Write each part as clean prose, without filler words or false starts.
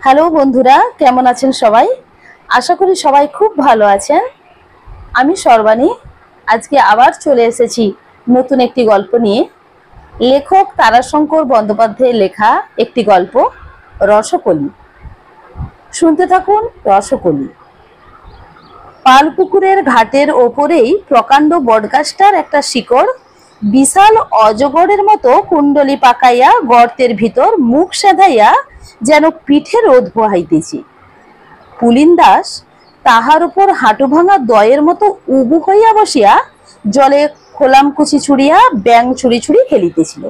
Hello বন্ধুরা, কেমন আছেন সবাই? আশা করি সবাই খুব ভালো আছেন। আমি সর্বাণী। আজকে আবার চলে এসেছি নতুন একটি গল্প নিয়ে। লেখক তারাশঙ্কর বন্দ্যোপাধ্যায়ের লেখা একটি গল্প, রসকলি। শুনতে থাকুন রসকলি। পালপুকুরের ঘাটের ওপরেই প্রকাণ্ড বটগাছটার একটা শিকড় বিশাল অজগরের মতো কুণ্ডলি পাকাইয়া গর্তের ভিতর মুখ সেধাইয়া যেন পিঠে রোদ পোহাইতেছি। পুলিন দাস তাহার উপর হাঁটু ভাঙা দয়ের মতো উবু হইয়া বসিয়া জলে খোলামকুচি ছুড়িয়া ব্যাং ছুড়ি ছুড়ি খেলিতেছিল।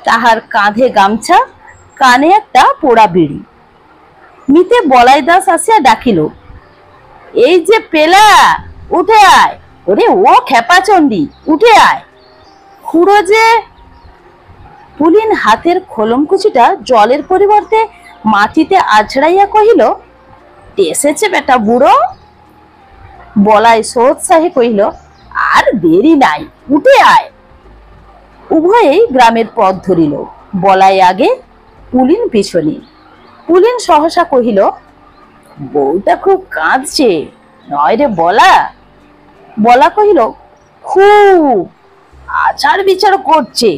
তাহার কাঁধে গামছা, কানে একটা পোড়া বিড়ি। মিতে বলাই দাস আসিয়া ডাকিল, এই যে পেলা, উঠে আয়। ওরে ও খেপাচণ্ডী, উঠে আয়। খুড়ো যে। পুলিন হাতের খোলমকুচিটা জলের পরিবর্তে মাটিতে আছড়াইয়া কহিল, এসেছে বেটা বুড়ো। বলাই সোৎসাহে কহিল, আর দেরি নাই, উঠে আয়। উভয়েই গ্রামের পথ ধরিল। বলাই আগে, পুলিন পিছনে। পুলিন সহসা কহিল, বউটা খুব কাঁদছে, নয় রে বলা? বলা কহিল, খুব আচার বিচার করছে।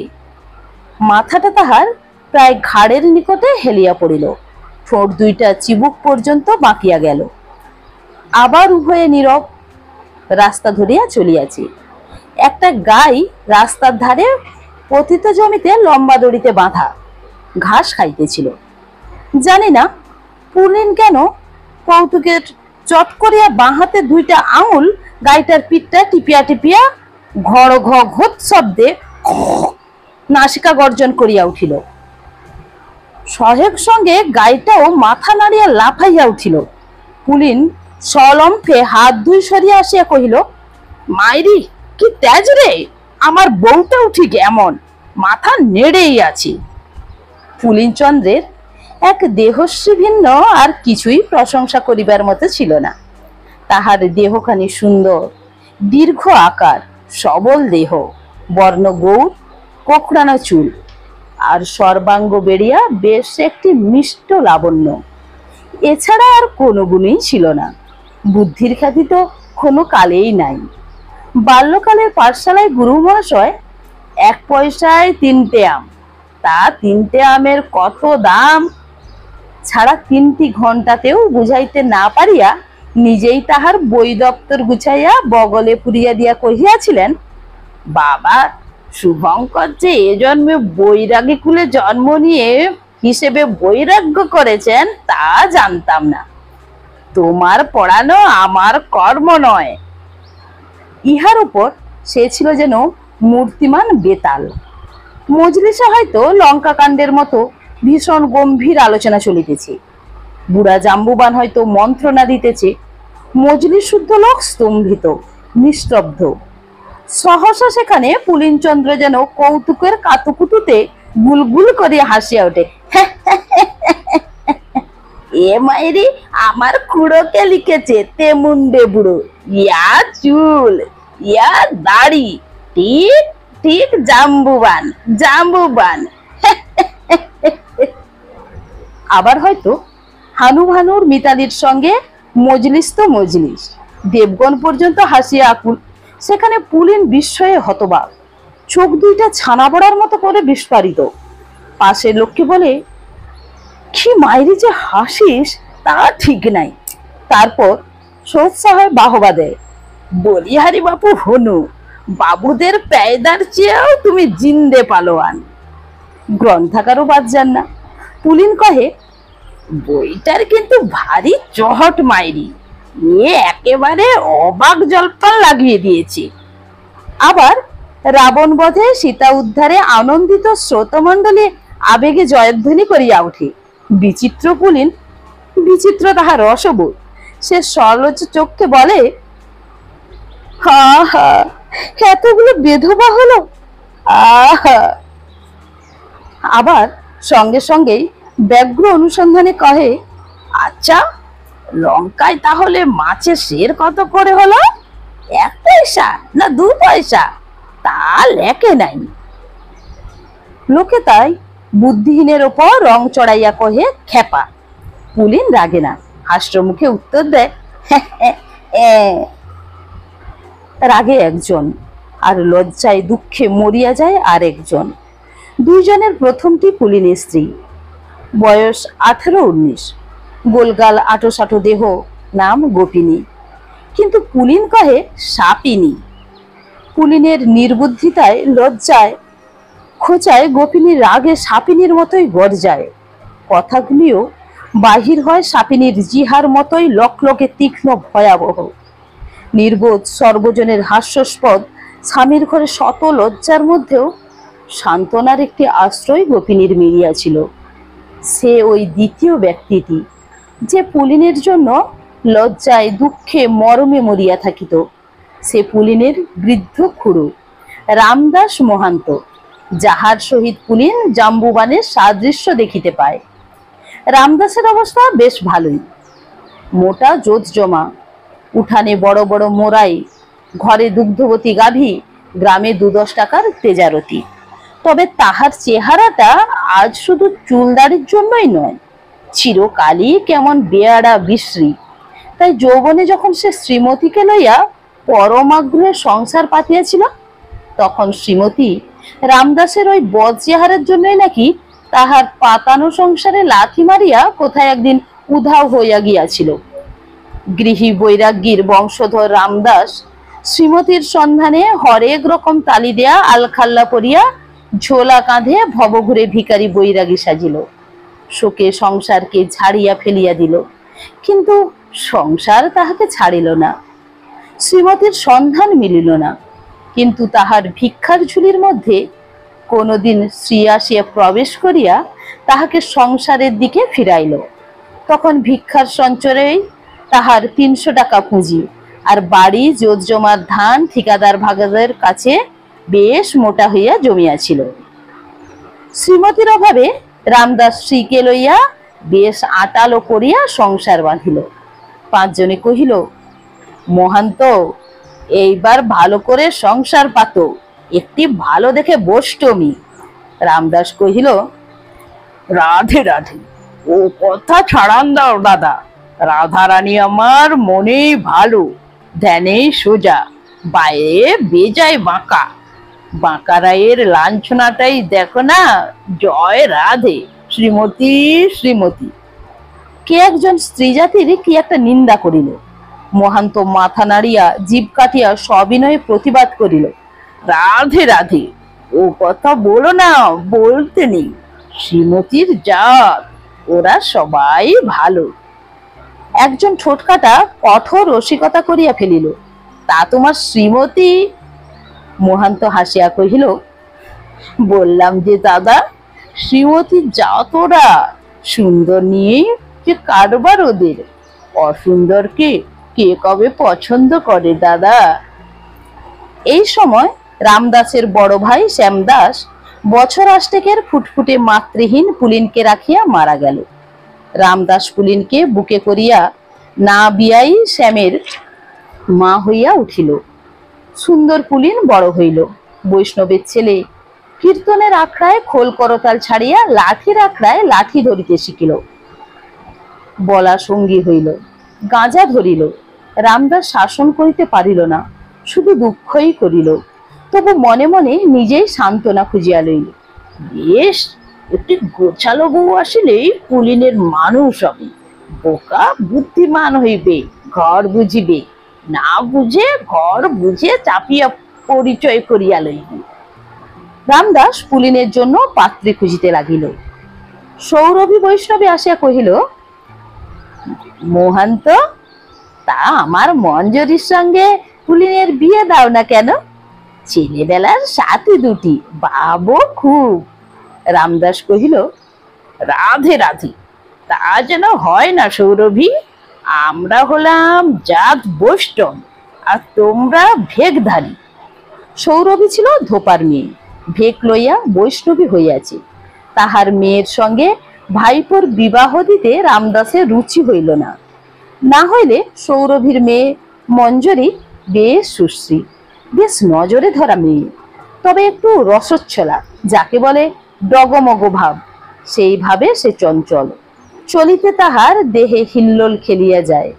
মাথাটা তাহার প্রায় ঘাড়ের নিকটে হেলিয়া পড়িল, ঠোঁট দুইটা চিবুক পর্যন্ত বাঁকিয়া গেল। আবার উভয়ে নীরব। রাস্তা ধরিয়া চলিয়াছে। একটা গাই রাস্তার ধারে পতিত জমিতে লম্বা দড়িতে বাঁধা ঘাস খাইতেছিল। জানি না পুলিন কেন কৌতুকের চট করিয়া বাঁ হাতে দুইটা আঙুল গাইটার পিঠটা টিপিয়া টিপিয়া ঘড় ঘোত শব্দে নাসিকা গর্জন করিয়া উঠিল। সহেক সঙ্গে গাইটাও মাথা নাড়িয়া লাফাইয়া উঠিল। পুলিন সলম্ফে হাত দুই সরিয়া আসিয়া কহিল, মাইরি কি তেজ রে, আমার বউটাও ঠিক এমন, মাথা নেড়েই আছে। পুলিন চন্দ্রের এক দেহশ্রী ভিন্ন আর কিছুই প্রশংসা করিবার মতো ছিল না। তাহার দেহখানি সুন্দর, দীর্ঘ আকার, সবল দেহ, বর্ণ গৌর, কোকড়ানো চুল, আর সর্বাঙ্গ বেরিয়া বেশ একটি মিষ্ট লাবণ্য। এছাড়া আর কোনো গুণই ছিল না। বুদ্ধির খ্যাতি তো কোনো কালেই নাই। বাল্যকালের পাঠশালায় গুরু মহাশয় 1 পয়সায় 3টে আম, তা 3টে আমের কত দাম ছাড়া 3টি ঘন্টাতেও বুঝাইতে না পারিয়া নিজেই তাহার বই দপ্তর গুছাইয়া বগলে পুরিয়া দিয়া কহিয়াছিলেন, বাবা শুভঙ্কর যে এ জন্মে বৈরাগী কুলে জন্ম নিয়ে হিসেবে বৈরাগ্য করেছেন তা জানতাম না। তোমার পড়ানো আমার কর্ম নয়। ইহার উপর সে ছিল যেন মূর্তিমান বেতাল। মজলিসে হয়তো লঙ্কা কাণ্ডের মতো ভীষণ গম্ভীর আলোচনা চলিতেছে। বুড়া জাম্বুবান হয়তো মন্ত্রণা দিতেছে। মজলিস শুদ্ধ লোক স্তম্ভিত, নিস্তব্ধ। সহসা সেখানে পুলিনচন্দ্র যেন কৌতুকের কাতুকুতুতে গুলগুল করিয়া হাসিয়া ওঠে। এ মাইরি আমার খুড়োকে লিখেছে তেমুন্ডে বুড়ো, ইয়া চুল, ইয়া দাড়ি, ঠিক ঠিক জাম্বুবান জাম্বুবান। আবার হয়তো হানু ভানুর মিতালির সঙ্গে মজলিস তো মজলিস, দেবগণ পর্যন্ত হাসিয়া আকুল। সেখানে পুলিন বিস্ময়ে হতবাক, চোখ দুইটা ছানা বড়ার মতো করে বিস্ফারিত। পাশের লোককে বলে, কি মাইরি যে হাসিস তা ঠিক নাই। তারপর সোৎসাহে বাহবা দেয়, বলিহারি বাপু হনু, বাবুদের পেয়দার চেয়েও তুমি জিন্দে পালোয়ান। গ্রন্থাগারও বাদ যান না। পুলিন কহে, বইটার কিন্তু ভারী চহট মাইরি, নিয়ে একেবারে অবাক জল্পন লাগিয়ে দিয়েছে। আবার রাবণ বধে সীতা উদ্ধারে আনন্দিত শ্রোতমণ্ডলী আবেগে জয়ধ্বনি করিয়া ওঠে। বিচিত্র পুলিন, বিচিত্র তাহার রসবোধ। সে সরলজ চোখকে বলে, হা হা, এতগুলো বেধবা হলো, আহা। আবার সঙ্গে সঙ্গেই ব্যগ্র অনুসন্ধানে কহে, আচ্ছা লঙ্কায় তাহলে মাছের সের কত করে হলো? 1 পয়সা না 2 পয়সা? তা লেখে নাই। লোকে তাই বুদ্ধিহীনের ওপর রং চড়াইয়া কহে খেপা। পুলিন রাগে না, হাস্যমুখে উত্তর দেয়, রাগে একজন আর লজ্জায় দুঃখে মরিয়া যায় আর একজন। দুইজনের প্রথমটি পুলিনের স্ত্রী, বয়স 18-19, গোলগাল আটোসাটো দেহ, নাম গোপিনী। কিন্তু পুলিন কহে সাপিনী। পুলিনের নির্বুদ্ধিতায়, লজ্জায়, খোঁচায় গোপিনীর রাগে সাপিনীর মতোই গর্জায়। কথাগুলিও বাহির হয় সাপিনীর জিহার মতোই লকলকে তীক্ষ্ণ ভয়াবহ। নির্বোধ সর্বজনের হাস্যস্পদ স্বামীর ঘরে শত লজ্জার মধ্যেও সান্ত্বনার একটি আশ্রয় গোপিনীর মিলিয়াছিল। সে ওই দ্বিতীয় ব্যক্তিটি, যে পুলিনের জন্য লজ্জায় দুঃখে মরমে মরিয়া থাকিত। সে পুলিনের বৃদ্ধ খুড়ো রামদাস মহান্ত, যাহার সহিত পুলিন জাম্বুবানের সাদৃশ্য দেখিতে পায়। রামদাসের অবস্থা বেশ ভালোই, মোটা জোত জমা, উঠানে বড় বড় মোরাই, ঘরে দুগ্ধবতী গাভী, গ্রামে 2-10 টাকার তেজারতি। তবে তাহার চেহারাটা আজ শুধু চুলদারির জন্যই নয়, চিরকালই কেমন বেয়াড়া বিশ্রী। তাই যৌবনে যখন সে শ্রীমতীকে লইয়া পরম আগ্রহে সংসার পাতিয়াছিল, তখন শ্রীমতী রামদাসের ওই বদ চেহারার জন্যই নাকি তাহার পাতানো সংসারে লাথি মারিয়া কোথায় একদিন উধাও হইয়া গিয়াছিল। গৃহী বৈরাগ্যীর বংশধর রামদাস শ্রীমতীর সন্ধানে হরেক রকম তালি দেয়া আলখাল্লা পরিয়া ঝোলা কাঁধে ভবঘুরে ভিখারি বৈরাগী সাজিল। শোকে সংসারকে ঝাড়িয়া ফেলিয়া দিল, কিন্তু সংসার তাহাকে ছাড়িল না। শ্রীমতীর সন্ধান মিলিল না, কিন্তু তাহার ভিক্ষার ঝুলির মধ্যে কোনোদিন স্ত্রী আসিয়া প্রবেশ করিয়া তাহাকে সংসারের দিকে ফিরাইল। তখন ভিক্ষার সঞ্চরেই তাহার 300 টাকা পুঁজি, আর বাড়ি জোত জমার ধান ঠিকাদার ভাগাদের কাছে বেশ মোটা হইয়া জমিয়াছিল। শ্রীমতীর অভাবে রামদাস স্ত্রীকে লইয়া বেশ আটালো করিয়া সংসার বাঁধিল। 5 জনে কহিল, মহান্ত, এইবার ভালো করে সংসার পাতো, একটি ভালো দেখে বষ্টমী। রামদাস কহিল, রাধে রাধে, ও কথা ছাড়ান দাও দাদা। রাধারানী আমার মনেই ভালো, ধ্যানেই সোজা, বাইরে বেজায় বাঁকা। বাঁকা রায়ের লাঞ্ছনাটাই দেখো না। জয় রাধে, শ্রীমতী শ্রীমতী। কে একজন স্ত্রী জাতির কি একটা নিন্দা করিল। মহান্ত মাথা নাড়িয়া জিভ কাটিয়া সবিনয়ে প্রতিবাদ করিল, রাধে রাধে, ও কথা বলো না, বলতে নেই। শ্রীমতীর জাত, ওরা সবাই ভালো। একজন ঠোঁটকাটা কঠোর রসিকতা করিয়া ফেলিল, তা তোমার শ্রীমতী? মহান্ত হাসিয়া কহিল, বললাম যে দাদা, শ্রীমতীর জাত ওরা। সুন্দর নিয়ে যে কারবার ওদের, অসুন্দরকে কে কবে পছন্দ করে দাদা। এই সময় রামদাসের বড় ভাই শ্যামদাস বছর 8 ফুটফুটে মাতৃহীন পুলিনকে রাখিয়া মারা গেল। রামদাস পুলিনকে বুকে করিয়া না বিয়াই শ্যামের মা হইয়া উঠিল। সুন্দর পুলিন বড় হইল, বৈষ্ণবের ছেলে। কীর্তনের আখড়ায় খোল করতাল ছাড়িয়া লাঠির আখড়ায় লাঠি ধরিতে শিখিল। বলা সঙ্গী হইল, গাঁজা ধরিল। রামদাস শাসন করিতে পারিল না, শুধু দুঃখই করিল। তবু মনে মনে নিজেই সান্ত্বনা খুঁজিয়া লইল। বেশ, একটি গোছালো বউ আসিলেই পুলিনের মানুষ হবে। বোকা বুদ্ধিমান হইবে, ঘর বুঝিবে, না বুঝে ঘর বুঝে চাপিয়া পরিচয় করিয়া লইবে। রামদাস পুলিনের জন্য পাত্রী খুঁজিতে লাগিল। সৌরভী বৈষ্ণবী আসিয়া কহিল, মহান্ত, তা আমার মঞ্জরির সঙ্গে পুলিনের বিয়ে দাও না কেন? ছেলেবেলার সাথী দুটি, বাবু খুব। রামদাস কহিল, রাধে রাধে, তা যেন হয় না সৌরভী। আমরা হলাম জাত বৈষ্ণব, আর তোমরা ভেকধারী। সৌরভী ছিল ধোপার মেয়ে, ভেক লইয়া বৈষ্ণবী হইয়াছে। তাহার মেয়ের সঙ্গে ভাইপোর বিবাহ দিতে রামদাসের রুচি হইল না। না হইলে সৌরভীর মেয়ে মঞ্জরি বেশ সুশ্রী, বেশ নজরে ধরা মেয়ে, তবে একটু রসচ্ছলা, যাকে বলে ডগমগ ভাব, সেইভাবে সে চঞ্চল। চলিতে তাহার দেহে হিল্লোল খেলিয়া যায়,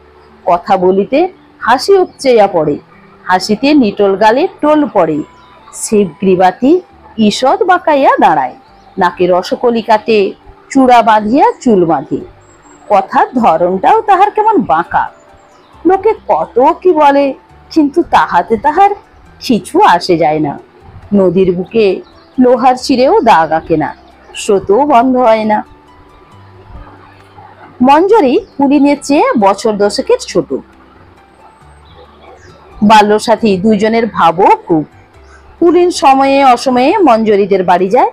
কথা বলিতে হাসি উপচেয়া পড়ে, হাসিতে নিটল গালে টোল পড়ে, শিব গ্রীবাতি ঈষৎ বাঁকাইয়া দাঁড়ায়, নাকে রসকলি কাটে, চূড়া বাঁধিয়া চুল বাঁধে, কথার ধরনটাও তাহার কেমন বাঁকা। লোকে কত কি বলে, কিন্তু তাহাতে তাহার কিছু আসে যায় না। নদীর বুকে লোহার চিরেও দাগ আঁকে না, স্রোতও বন্ধ হয় না। মঞ্জরি পুলিনের চেয়ে বছর দশেকের ছোট। বাল্যসাথী দুইজনের ভাবও খুব। পুলিন সময়ে অসময়ে মঞ্জরিদের বাড়ি যায়,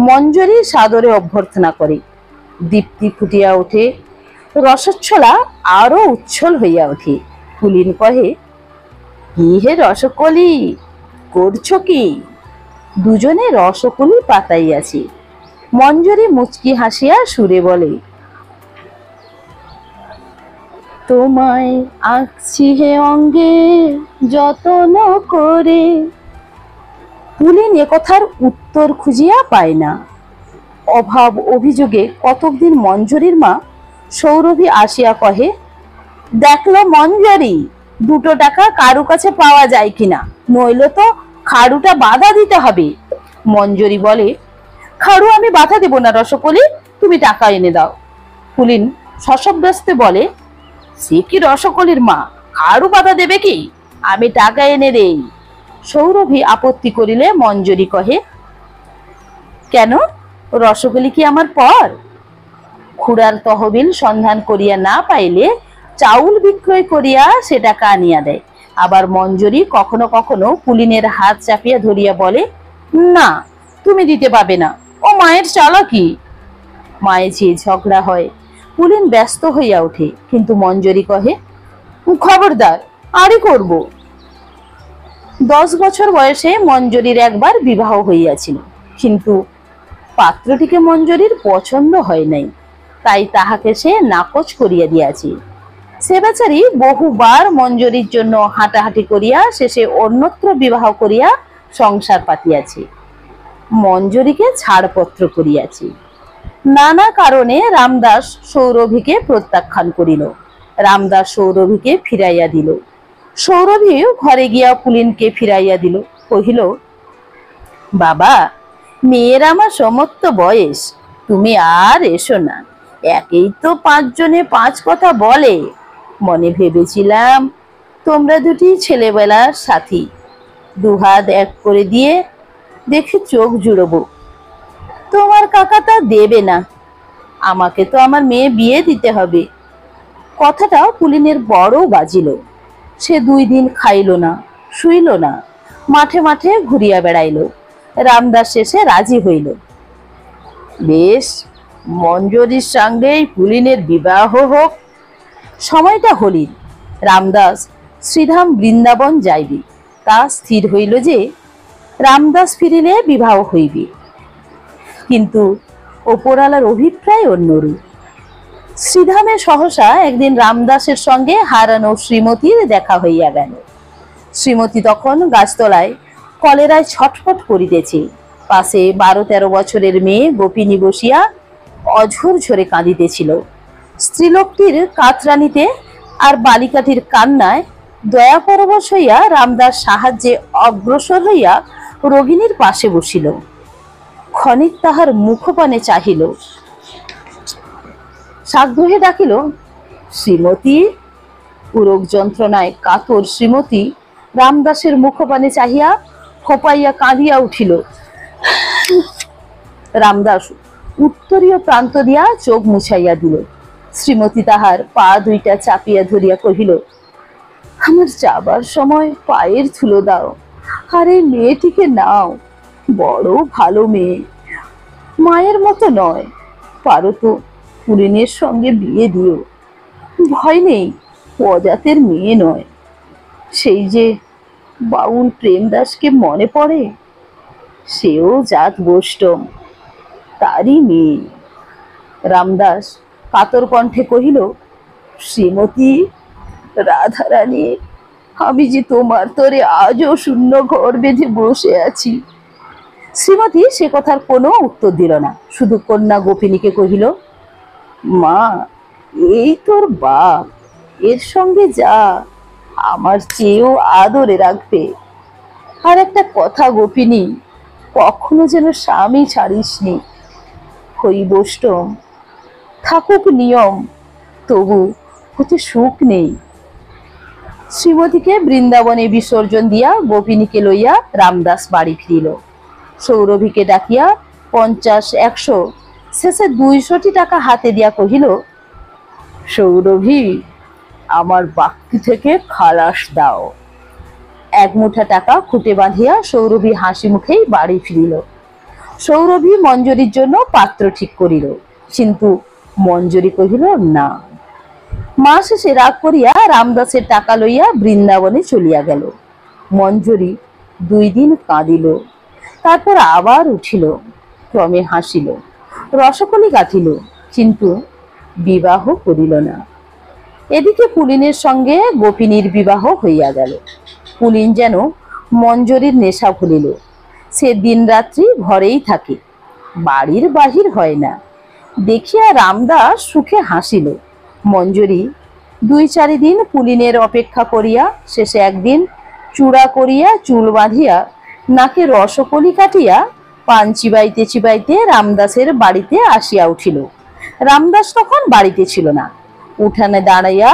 মঞ্জরি সাদরে অভ্যর্থনা করে, দীপ্তি ফুটিয়া ওঠে, রসচ্ছলা আরো উচ্ছল হইয়া ওঠে। পুলিন কহে, কি হে রসকলি, করছো কি? দুজনে রসকলি পাতাইয়াছি। মঞ্জরি মুচকি হাসিয়া সুরে বলে, তোমায় আঁকছি হে অঙ্গে যতন করে। পুলিন একথার উত্তর খুঁজিয়া পায় না। অভাব অভিযোগে কতকদিন মঞ্জরির মা সৌরভী আসিয়া কহে, দেখলো মঞ্জরি, 2 টাকা কারু কাছে পাওয়া যায় কিনা, নইলে তো খাড়ুটা বাধা দিতে হবে। মঞ্জরি বলে, খাড়ু আমি বাধা দেব না রসকলি, তুমি টাকা এনে দাও। পুলিন শশব্যস্তে বলে, সে কি রসকলির মা, খাড়ু বাধা দেবে কি, আমি টাকা এনে দেই। সৌরভী আপত্তি করিলে মঞ্জরি কহে, কেন, রসকলি কি আমার পর? খুড়ার তহবিল সন্ধান করিয়া না পাইলে চাউল বিক্রয় করিয়া সে টাকা আনিয়া দেয়। আবার মঞ্জরি কখনো কখনো পুলিনের হাত চাপিয়া ধরিয়া বলে, না তুমি দিতে পাবে না, ও মায়ের চালাকি। মায়ে যে ঝগড়া হয়, পুলিন ব্যস্ত হইয়া ওঠে, কিন্তু মঞ্জরি কহে, খবরদার, আরই করব। 10 বছর বয়সে মঞ্জরির একবার বিবাহ হইয়াছিল, কিন্তু পাত্রটিকে মঞ্জরির পছন্দ হয় নাই, তাই তাহাকে সে নাকচ করিয়া দিয়াছে। সে বেচারি বহুবার মঞ্জরির জন্য হাঁটাহাঁটি করিয়া শেষে অন্যত্র বিবাহ করিয়া সংসার পাতিয়াছে, মঞ্জরিকে ছাড়পত্র করিয়াছে। নানা কারণে রামদাস সৌরভীকে প্রত্যাখ্যান করিল, রামদাস সৌরভীকে ফিরাইয়া দিল। সৌরভী ঘরে গিয়া পুলিনকে ফিরাইয়া দিল, কহিল, বাবা, মেয়ের আমার সমস্ত বয়স, তুমি আর এসো না, একেই তো 5 জনে 5 কথা বলে। মনে ভেবেছিলাম তোমরা দুটি ছেলেবেলার সাথী, 2 হাত এক করে দিয়ে দেখে চোখ জুড়বো। তোমার কাকা তা দেবে না, আমাকে তো আমার মেয়ে বিয়ে দিতে হবে। কথাটা পুলিনের বড় বাজিল। সে 2 দিন খাইল না, শুইল না, মাঠে মাঠে ঘুরিয়া বেড়াইল। রামদাস শেষে রাজি হইল। বেশ, মঞ্জরির সঙ্গেই পুলিনের বিবাহ হোক। সময়টা হলির, রামদাস শ্রীধাম বৃন্দাবন যাইবে, তা স্থির হইল যে রামদাস ফিরিলে বিবাহ হইবে। কিন্তু ওপরালার অভিপ্রায় অন্যরূপ। শ্রীধামে সহসা একদিন রামদাসের সঙ্গে হারানো শ্রীমতীর দেখা হইয়া গেল। শ্রীমতী তখন গাছতলায় কলেরায় ছটফট করিতেছে, পাশে 12-13 বছরের মেয়ে গোপিনী বসিয়া অঝোর ঝরে কাঁদিতেছিল। স্ত্রীলোকটির কাতরানিতে আর বালিকাটির কান্নায় দয়া পরবশ হইয়া রামদাস সাহায্যে অগ্রসর হইয়া রোগিণীর পাশে বসিল। ক্ষণিক তাহার মুখপানে চাহিল, সাগ্রহে ডাকিল, শ্রীমতী। উরোগ যন্ত্রণায় কাতর শ্রীমতী রামদাসের মুখপানে চাহিয়া খোপাইয়া কাঁদিয়া উঠিল। রামদাস উত্তরীয় প্রান্ত দিয়া চোখ মুছাইয়া দিল। শ্রীমতী তাহার পা 2টা চাপিয়া ধরিয়া কহিল, আমার যাবার সময় পায়ের ধুলো দাও, আর এই মেয়েটিকে নাও, বড় ভালো মেয়ে, মায়ের মতো নয়, পারো তো পুলিনের সঙ্গে বিয়ে দিও, ভয় নেই, অজাতের মেয়ে নয়। সেই যে বাউল প্রেমদাসকে মনে পড়ে, সেও জাত বৈষ্ণব, তারই মেয়ে। রামদাস কাতর কণ্ঠে কহিল, শ্রীমতী, রাধারানী, আমি যে তোমার তরে আজও শূন্য ঘর বেঁধে বসে আছি। শ্রীমতী সে কথার কোনো উত্তর দিল না, শুধু কন্যা গোপিনীকে কহিল, মা, এই তোর বাপ, এর সঙ্গে যা, আমার চেয়েও আদরে রাখবে। আর একটা কথা গোপিনী, কখনো যেন স্বামী ছাড়িসনি। হৈবষ্টম থাকুক নিয়ম, তবু হতে সুখ নেই। শ্রীমতীকে বৃন্দাবনে বিসর্জন দিয়া গোপিনীকে লইয়া রামদাস বাড়ি ফিরিল। সৌরভীকে ডাকিয়া 50-100, শেষে 200টি টাকা হাতে দিয়া কহিল, সৌরভী, আমার বাক্তি থেকে খালাস দাও। এক মুঠা টাকা খুঁটে বাঁধিয়া সৌরভী হাসি মুখেই বাড়ি ফিরিল। সৌরভী মঞ্জরীর জন্য পাত্র ঠিক করিল, কিন্তু মঞ্জরী কহিল না। মা শেষে রাগ করিয়া রামদাসের টাকা লইয়া বৃন্দাবনে চলিয়া গেল। মঞ্জরী 2 দিন কাঁদিল, তারপর আবার উঠিল, ক্রমে হাসিল, রসকলি গাঁথিল, কিন্তু বিবাহ করিল না। এদিকে পুলিনের সঙ্গে গোপিনীর বিবাহ হইয়া গেল। পুলিন যেন মঞ্জরীর নেশা ভুলিল। সে দিন রাত্রি ঘরেই থাকে, বাড়ির বাহির হয় না। দেখিয়া রামদাস সুখে হাসিল। মঞ্জরী 2-4 দিন পুলিনের অপেক্ষা করিয়া শেষে একদিন চূড়া করিয়া চুল বাঁধিয়া নাকে রসকলি কাটিয়া পান চিবাইতে চিবাইতে রামদাসের বাড়িতে আসিয়া উঠিল। রামদাস তখন বাড়িতে ছিল না। উঠানে দাঁড়াইয়া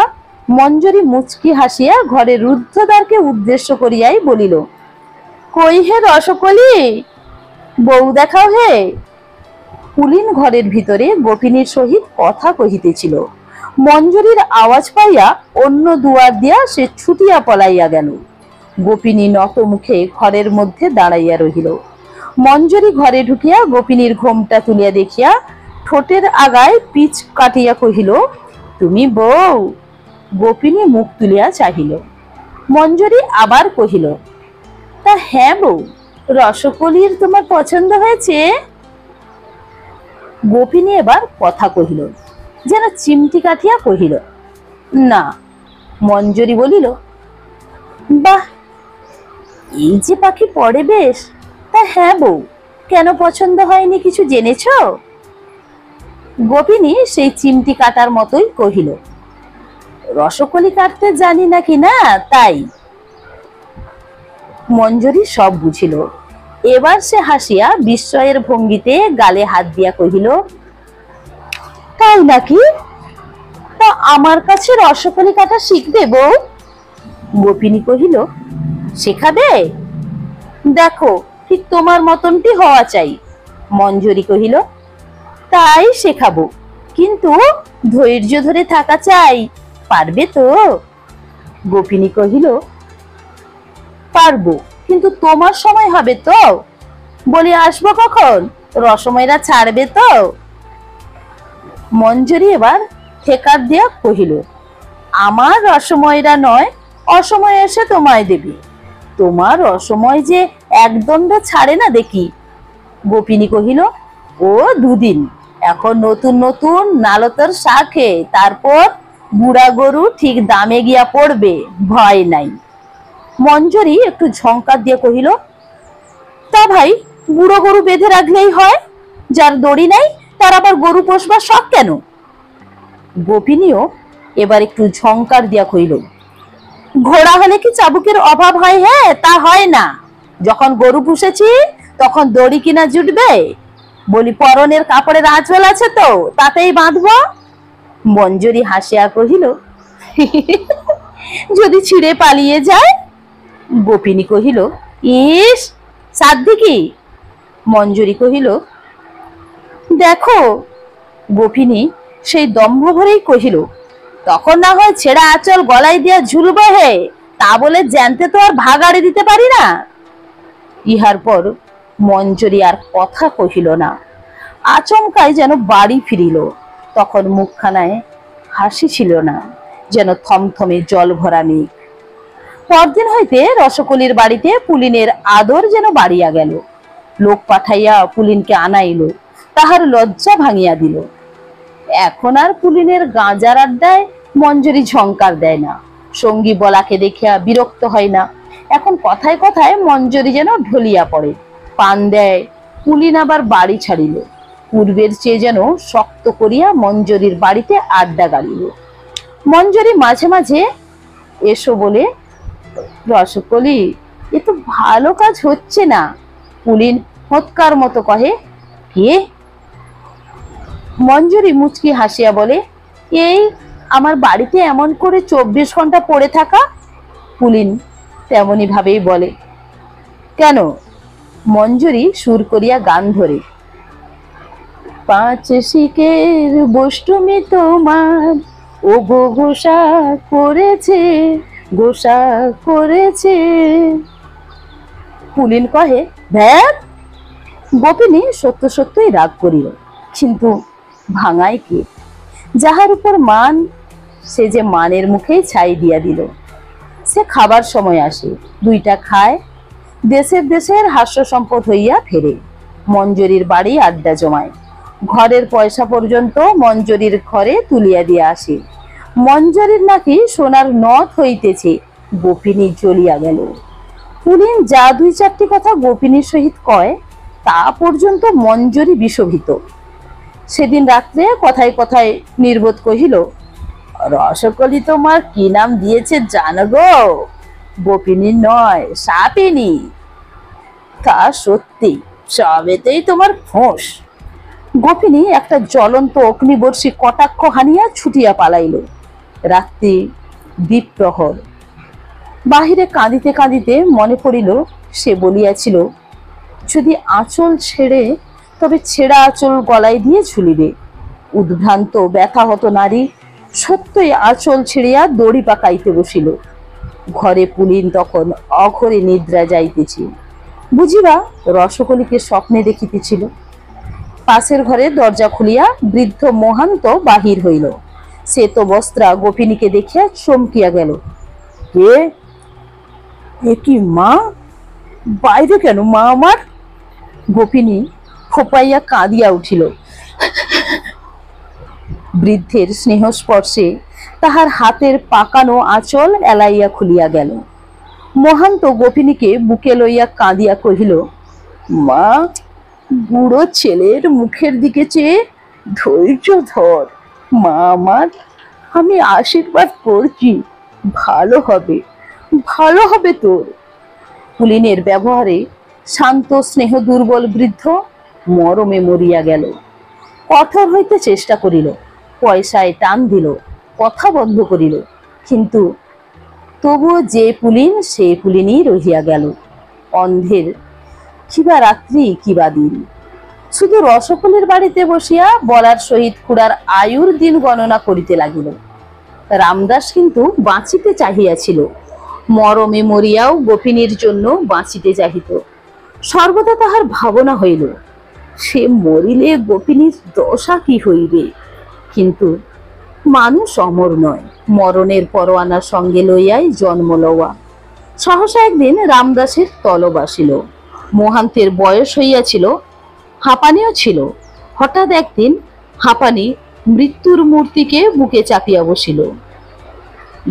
মঞ্জরী মুচকি হাসিয়া ঘরের রুদ্ধদ্বারকে উদ্দেশ্য করিয়াই বলিল, কই হে রসকলি, বউ দেখাও হে। পুলিন ঘরের ভিতরে গোপিনীর সহিত কথা কহিতেছিল। মঞ্জরীর আওয়াজ পাইয়া অন্য দুয়ার দিয়া সে ছুটিয়া পলাইয়া গেল। গোপিনী নত মুখে ঘরের মধ্যে দাঁড়াইয়া রহিল। মঞ্জরী ঘরে ঢুকিয়া গোপিনীর ঘোমটা তুলিয়া দেখিয়া ঠোঁটের আগায় পিচ কাটিয়া কহিল, তুমি বউ? গোপিনী মুখ তুলিয়া চাহিল। মঞ্জরী আবার কহিল, তা হ্যাঁ বউ, রসকলির তোমার পছন্দ হয়েছে? গোপিনী এবার কথা কহিল, যেন চিমটি কাটিয়া কহিল, না। মঞ্জরী বলিল, বাহ, এই যে পাখি পড়ে বেশ। তা হ্যাঁ বউ, কেন পছন্দ হয়নি কিছু জেনেছ? গোপিনী সেই চিমটি কাটার মতোই কহিল, রসকলি কাটতে জানি নাকি না, তাই। মঞ্জরী সব বুঝিল। এবার সে হাসিয়া বিস্ময়ের ভঙ্গিতে গালে হাত দিয়া কহিল, তাই নাকি? তা আমার কাছে রসকলি কাটা শিখবে বউ? গোপিনী কহিল, শেখাবে? দেখো ঠিক তোমার মতনটি হওয়া চাই। মঞ্জরী কহিল, তাই শেখাবো, কিন্তু ধৈর্য ধরে থাকা চাই। পারবে তো? গোপিনী কহিল, পারবো, কিন্তু তোমার সময় হবে তো? বলি, আসবো কখন? রসময়রা ছাড়বে তো? মঞ্জরী এবার ঠেকার দিয়া কহিল, আমার রসময়রা নয়, অসময় এসে তোমায় দেবে। তোমার অসময় যে একদণ্ড ছাড়ে না দেখি। গোপিনী কহিল, ও 2 দিন, এখন নতুন নতুন নালতর শাকে, তারপর বুড়া গরু ঠিক দামে গিয়া পড়বে, ভয় নাই। মঞ্জরী একটু ঝংকার দিয়ে কহিল, তা ভাই, বুড়ো গরু বেঁধে রাখলেই হয়? যার দড়ি নাই তার আবার গরু পোষবার শখ কেন? গোপিনীও এবার একটু ঝংকার দিয়া কহিল, ঘোড়া হলে কি চাবুকের অভাব হয়? হ্যাঁ, তা হয় না। যখন গরু পুষেছি তখন দড়ি কিনা জুটবে? বলি, পরনের কাপড়ের আঁচল আছে তো, তাতেই বাঁধবো। মঞ্জরী হাসিয়া কহিল, যদি ছিঁড়ে পালিয়ে যায়? গোপিনী কহিল, ইস, সাধ্য কি? মঞ্জরী কহিল, দেখো। গোপিনী সেই দম্ভ ভরেই কহিল, তখন না হয় ছেঁড়া আঁচল গলায় দিয়া ঝুলবো হে, তা বলে জ্যান্তে তো আর ভাগাড়ে দিতে পারি না। ইহার পর মঞ্জরী আর কথা কহিল না। আচমকাই যেন বাড়ি ফিরিল। তখন মুখখানায় হাসি ছিল না, যেন থমথমে জল ভরা মেঘ। পরদিন হইতে রসকলির বাড়িতে পুলিনের আদর যেন বাড়িয়া গেল। লোক পাঠাইয়া পুলিনকে আনাইল, তাহার লজ্জা ভাঙিয়া দিল। এখন আর পুলিনের গাঁজার আড্ডায় মঞ্জরী ঝংকার দেয় না, সঙ্গী বলাকে দেখিয়া বিরক্ত হয় না। এখন কথায় কথায় মঞ্জরী যেন ঢলিয়া পড়ে, পান দেয়। পুলিন আবার বাড়ি ছাড়িল। পূর্বের চেয়ে যেন শক্ত করিয়া মঞ্জরির বাড়িতে আড্ডা গাড়িল। মঞ্জরি মাঝে মাঝে এসো বলে, রসকলি, এ তো ভালো কাজ হচ্ছে না। পুলিন হৎকার মতো কহে, কে? মঞ্জরি মুচকি হাসিয়া বলে, এই আমার বাড়িতে এমন করে 24 ঘন্টা পড়ে থাকা। পুলিন তেমনি ভাবেই বলে, কেন? মঞ্জরি সুর করিয়া গান ধরে, 5 শিকের বষ্টমী তোমার ও গো ঘোষা করেছে, ঘোষা করেছে। পুলিন কহে, ভ্যাট। গোপিনী সত্য সত্যই রাগ করিল, কিন্তু ভাঙায় কে? যাহার উপর মান, সে যে মানের মুখেই ছাই দিয়া দিল। সে খাবার সময় আসে, 2টা খায়, দেশের দেশের হাস্য সম্পদ হইয়া ফেরে। মঞ্জরির বাড়ি আড্ডা জমায়, ঘরের পয়সা পর্যন্ত মঞ্জরির ঘরে তুলিয়া দিয়া আসে। মঞ্জরির নাকি সোনার নথ হইতেছে। গোপিনী জ্বলিয়া গেল। পুলিন যা 2-4টি কথা গোপিনীর সহিত কয়, তা পর্যন্ত মঞ্জরি বিষভীত। সেদিন রাত্রে কথায় কথায় নির্বোধ কহিল, রসকলি তোমার কি নাম দিয়েছে জানো গো? গোপিনী নয়, সাপিনী। তা সত্যি, সবেতেই তোমার ফোঁস। গোপিনী একটা জ্বলন্ত অগ্নিবর্ষী কটাক্ষ হানিয়া ছুটিয়া পালাইল। রাত্রি দ্বীপ্রহর। বাহিরে কাঁদিতে কাঁদিতে মনে পড়িল, সে বলিয়াছিল, যদি আঁচল ছেড়ে তবে ছেঁড়া আঁচল গলায় দিয়ে ঝুলিবে। উদ্ভ্রান্ত ব্যথাহত নারী সত্যই আঁচল ছিঁড়িয়া দড়ি পাকাইতে বসিল। ঘরে পুলিন তখন অঘরে নিদ্রা যাইতেছে। বুঝিবা রসকলিকে স্বপ্নে দেখিতেছিল। পাশের ঘরে দরজা খুলিয়া বৃদ্ধ মহান্ত বাহির হইল। সে তো বস্ত্রা গোপিনীকে দেখিয়া চমকিয়া গেল। কে? এ কি মা? বাইরে কেন মা আমার? গোপিনী ফোপাইয়া কাঁদিয়া উঠিল। বৃদ্ধের স্নেহস্পর্শে তাহার হাতের পাকানো আঁচল এলাইয়া খুলিয়া গেল। মহান্ত গোপিনীকে বুকে লইয়া কাঁদিয়া কহিল, মা, বুড়ো ছেলের মুখের দিকে চেয়ে ধৈর্য ধর মা আমার। আমি আশীর্বাদ করছি, ভালো হবে, ভালো হবে তোর। পুলিনের ব্যবহারে শান্ত স্নেহ দুর্বল বৃদ্ধ মরমে মরিয়া গেল। কঠোর হইতে চেষ্টা করিল, পয়সায় টান দিল, কথা বন্ধ করিল, কিন্তু তবুও যে পুলিন সে পুলিনই রহিয়া গেল। অন্ধের কিবা রাত্রি কিবা দিন। শুধু রসকলির বাড়িতে বসিয়া বলার সহিত খুড়ার আয়ুর দিন গণনা করিতে লাগিল। রামদাস কিন্তু বাঁচিতে চাহিয়াছিল, মরমে মরিয়াও গোপিনীর জন্য বাঁচিতে চাহিত। সর্বদা তাহার ভাবনা হইল, সে মরিলে গোপিনীর দশা কি হইবে। কিন্তু মানুষ অমর নয়, মরণের পরোয়ানার সঙ্গে লইয়াই জন্ম লওয়া। সহসা একদিন রামদাসের তলব আসিল। মহান্তের বয়স হইয়াছিল, হাঁপানিও ছিল। হঠাৎ একদিন হাঁপানি মৃত্যুর মূর্তিকে বুকে চাপিয়া বসিল।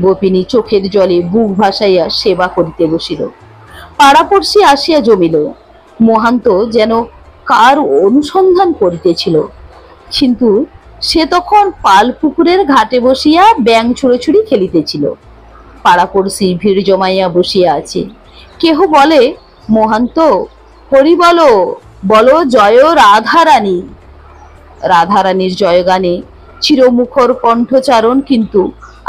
গোপিনী চোখের জলে বুক ভাসাইয়া সেবা করিতে বসিল। পাড়াপড়শি আসিয়া জমিল। মহান্ত যেন কার অনুসন্ধান করিতেছিল, কিন্তু সে তখন পাল পুকুরের ঘাটে বসিয়া ব্যাং ছুড়োছুড়ি খেলিতেছিল। পাড়াপড়শি ভিড় জমাইয়া বসিয়া আছে। কেহ বলে, মহান্ত, হরি বলো, বলো জয় রাধারানী। রাধারানীর জয়গানে চিরমুখর কণ্ঠচারণ, কিন্তু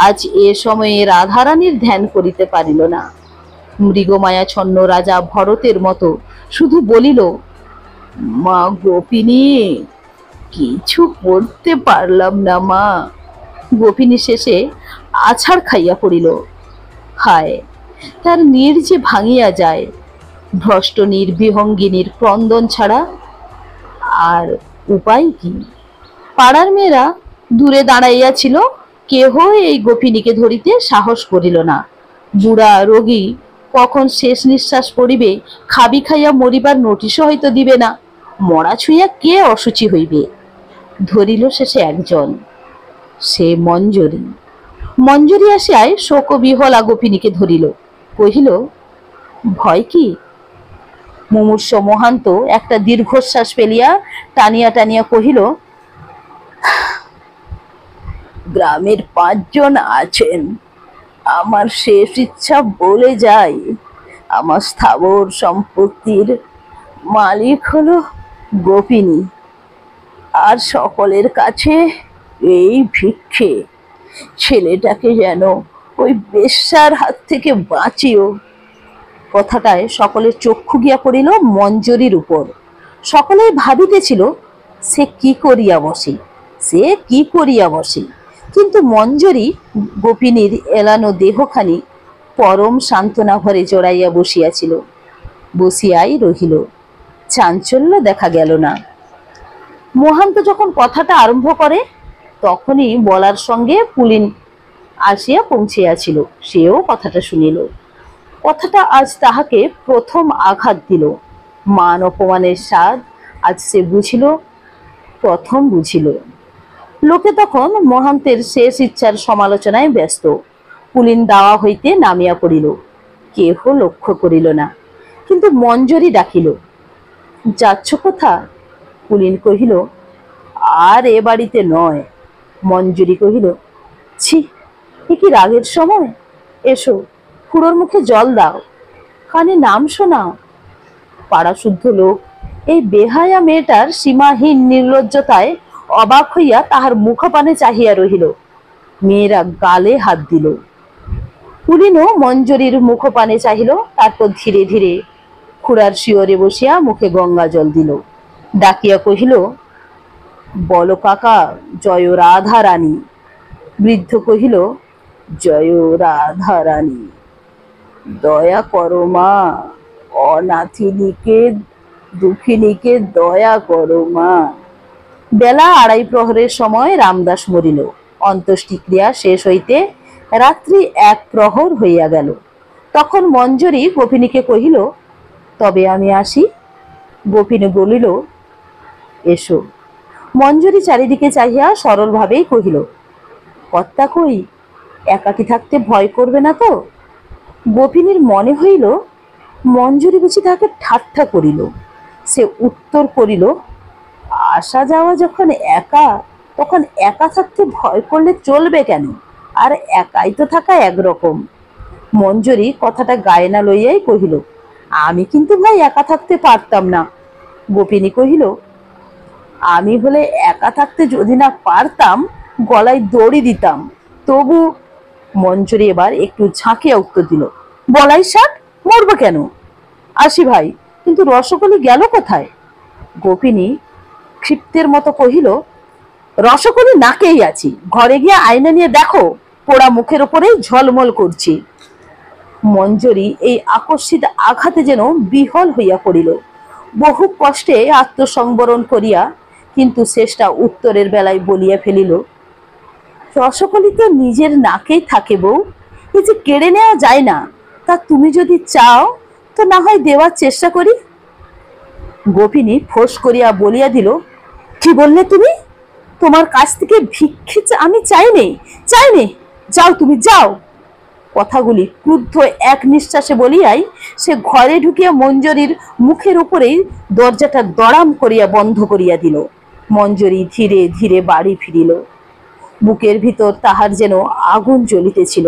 আজ এ সময়ে রাধারানীর ধ্যান করিতে পারিল না। মৃগমায়াচ্ছন্ন রাজা ভরতের মতো শুধু বলিল, মা গোপিনী, কিছু করতে পারলাম না মা। গোপিনী শেষে আছাড় খাইয়া পড়িল। হায়, তার নীড় যে ভাঙিয়া যায়। ভ্রষ্ট নির্বিহঙ্গিনীর ক্রন্দন ছাড়া আর উপায় কি? পাড়ার মেয়েরা দূরে দাঁড়াইয়াছিল, কেহ এই গোপিনীকে ধরিতে সাহস করিল না। বুড়া রোগী কখন শেষ নিঃশ্বাস পড়িবে, খাবি খাইয়া মরিবার নোটিশও হয়তো দিবে না। মরা ছুঁইয়া কে অসুচি হইবে? ধরিল শেষে একজন, সে মঞ্জরি। মঞ্জরি আসিয়ায় শোকবিহলা গোপিনীকে ধরিল, কহিল, ভয় কি? মুমূর্ষ মহান্ত একটা দীর্ঘশ্বাস ফেলিয়া টানিয়া টানিয়া কহিল, গ্রামের 5 জন আছেন। আমার শেষ ইচ্ছা বলে যাই, আমার স্থাবর সম্পত্তির মালিক হলো গোপিনী। আর সকলের কাছে এই ভিক্ষে, ছেলেটাকে যেন ওই বেশ্যার হাত থেকে বাঁচিও। কথাটায় সকলের চক্ষু গিয়া পড়িল মঞ্জরীর উপর। সকলেই ভাবিতেছিল সে কি করিয়া বসে, সে কি করিয়া বসে। কিন্তু মঞ্জরী গোপিনীর এলানো দেহখানি পরম সান্ত্বনা ভরে জড়াইয়া বসিয়াছিল, বসিয়াই রহিল। চাঞ্চল্য দেখা গেল না। মহান্ত যখন কথাটা আরম্ভ করে তখনই বলার সঙ্গে পুলিন আসিয়া পৌঁছিয়াছিল। সেও কথাটা শুনিল। কথাটা আজ তাহাকে প্রথম আঘাত দিল। মান অপমানের স্বাদ আজ সে বুঝিল, প্রথম বুঝিল। লোকে তখন মহান্তের শেষ ইচ্ছার সমালোচনায় ব্যস্ত। পুলিন দাওয়া হইতে নামিয়া পড়িল, কেহ লক্ষ্য করিল না। কিন্তু মঞ্জরী ডাকিল, যাচ্ছ কোথা? পুলিন কহিল, আর এ বাড়িতে নয়। মঞ্জরী কহিল, ছি, এ কি রাগের সময়? এসো, খুড়োর মুখে জল দাও, কানে নাম শোনাও। পাড়া শুদ্ধ লোক এই বেহায়া মেয়েটার সীমাহীন নির্লজ্জতায় অবাক হইয়া তাহার মুখপানে চাহিয়া রহিল। মেয়েরা গালে হাত দিল। পুলিনও মঞ্জরীর মুখপানে চাহিল, তারপর ধীরে ধীরে খুড়ার শিয়রে বসিয়া মুখে গঙ্গা জল দিল। ডাকিয়া কহিল, বলো কাকা, জয় রাধা রানী। বৃদ্ধ কহিল, জয় রাধা রানী। দয়া করো মা, অনাথিনীকে দুঃখিনীকে দয়া করো মা। বেলা 2:30 প্রহরের সময় রামদাস মরিল। অন্ত্যেষ্টিক্রিয়া শেষ হইতে রাত্রি 1 প্রহর হইয়া গেল। তখন মঞ্জরী গোপিনীকে কহিল, তবে আমি আসি। গোপিনী বলিল, এসো। মঞ্জরী চারিদিকে চাহিয়া সরল ভাবেই কহিল, কর্তা কই? একাকী থাকতে ভয় করবে না তো? গোপিনীর মনে হইল মঞ্জরী বুঝি তাহাকে ঠাট্টা করিল। সে উত্তর করিল, আসা যাওয়া যখন একা, তখন একা থাকতে ভয় করলে চলবে কেন? আর একাই তো থাকা একরকম। মঞ্জরী কথাটা গায়ে না লইয়াই কহিল, আমি কিন্তু ভাই একা থাকতে পারতাম না। গোপিনী কহিল, আমি হলে একা থাকতে যদি না পারতাম, গলায় দড়ি দিতাম, তবু। মঞ্জরী এবার একটু ঝাঁকিয়া উত্তর দিল, বলাই ষাট, মরবো কেন? আসি ভাই, কিন্তু রসকলি গেল কোথায়? গোপিনী ক্ষিপ্তের মতো কহিল, রসকলি নাকেই আছি, ঘরে গিয়ে আয়না নিয়ে দেখো, পোড়া মুখের ওপরেই ঝলমল করছি। মঞ্জরী এই আকস্মিক আঘাতে যেন বিহল হইয়া পড়িল। বহু কষ্টে আত্মসংবরণ করিয়া কিন্তু শেষটা উত্তরের বেলায় বলিয়া ফেলিল, রসকলি তো নিজের নাকেই থাকে বউ, এই যে কেড়ে নেওয়া যায় না, তা তুমি যদি চাও তো না হয় দেওয়ার চেষ্টা করি। গোপিনী ফোঁস করিয়া বলিয়া দিল, কি বললে তুমি? তোমার কাছ থেকে ভিক্ষে আমি চাইনি, চাইনি, যাও তুমি যাও। কথাগুলি ক্রুদ্ধ এক নিঃশ্বাসে বলিয়াই সে ঘরে ঢুকিয়া মঞ্জরীর মুখের উপরেই দরজাটা দড়াম করিয়া বন্ধ করিয়া দিল। মঞ্জরী ধীরে ধীরে বাড়ি ফিরিল। বুকের ভিতর তাহার যেন আগুন জ্বলিতেছিল।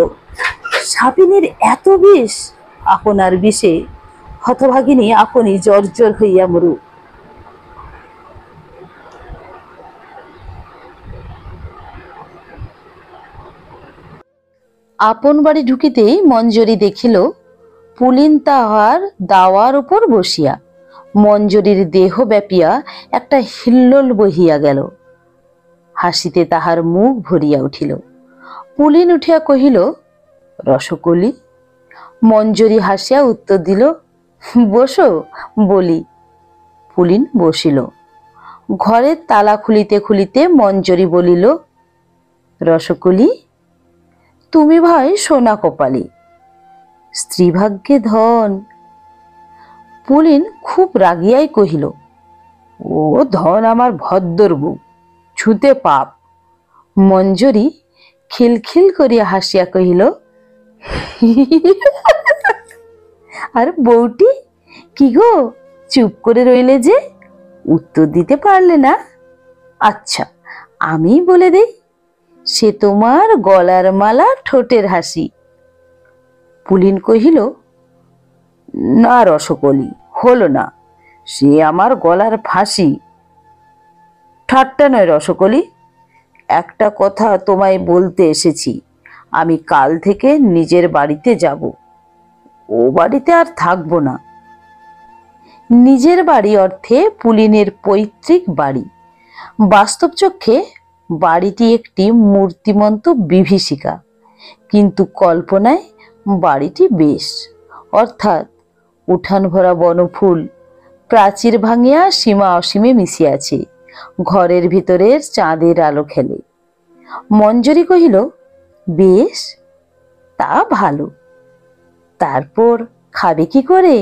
সাপিনীর এত বিষ, আপনার বিষে হতভাগিনী আপনি জর্জর হইয়া মরু। আপন বাড়ি ঢুকিতেই মঞ্জরী দেখিল পুলিন তাহার দাওয়ার উপর বসিয়া। মঞ্জরীর দেহ ব্যাপিয়া একটা হিল্লোল বহিয়া গেল। হাসিতে তাহার মুখ ভরিয়া উঠিল। পুলিন উঠিয়া কহিল, রসকলি। মঞ্জরী হাসিয়া উত্তর দিল, বসো বলি। পুলিন বসিল। ঘরের তালা খুলিতে খুলিতে মঞ্জরী বলিল, রসকলি, তুমি ভাই সোনা কপালি, স্ত্রীভাগ্যে ধন। পুলিন খুব রাগিয়াই কহিল, ও ধন আমার ভদ্দর বউ, ছুতে পাপ। মঞ্জরী খিলখিল করিয়া হাসিয়া কহিল, আর বউটি কি গো, চুপ করে রইলে যে, উত্তর দিতে পারলে না? আচ্ছা, আমি বলে দেই, সে তোমার গলার মালা, ঠোঁটের হাসি। পুলিন কহিল, না রসকলি, হলো না, সে আমার গলার ফাঁসি। ঠাট্টা নয় রসকলি, একটা কথা তোমায় বলতে এসেছি। আমি কাল থেকে নিজের বাড়িতে যাব, ও বাড়িতে আর থাকবো না। নিজের বাড়ি অর্থে পুলিনের পৈতৃক বাড়ি। বাস্তব চক্ষে বাড়িটি একটি মূর্তিমন্ত বিভীষিকা, কিন্তু কল্পনায় বাড়িটি বেশ, অর্থাৎ উঠান ভরা বনফুল, প্রাচীর ভাঙিয়া সীমা অসীমে মিশিয়াছে, ঘরের ভিতরের চাঁদের আলো খেলে। মঞ্জরি কহিল, বেশ, তা ভালো, তারপর খাবে কি করে?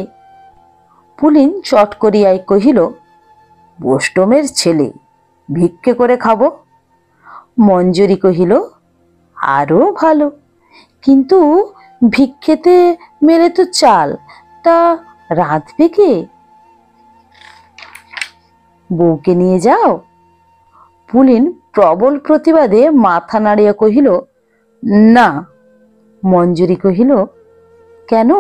পুলিন চট করিয়াই কহিল, বোষ্টমের ছেলে, ভিক্ষে করে খাবো। মঞ্জরি কহিল, আরো ভালো, কিন্তু ভিক্ষেতে মেলে তো চাল, তা রাঁধবে কে? বউকে নিয়ে যাও। পুলিন প্রবল প্রতিবাদে মাথা নাড়িয়া কহিল, না। মঞ্জরি কহিল, কেন?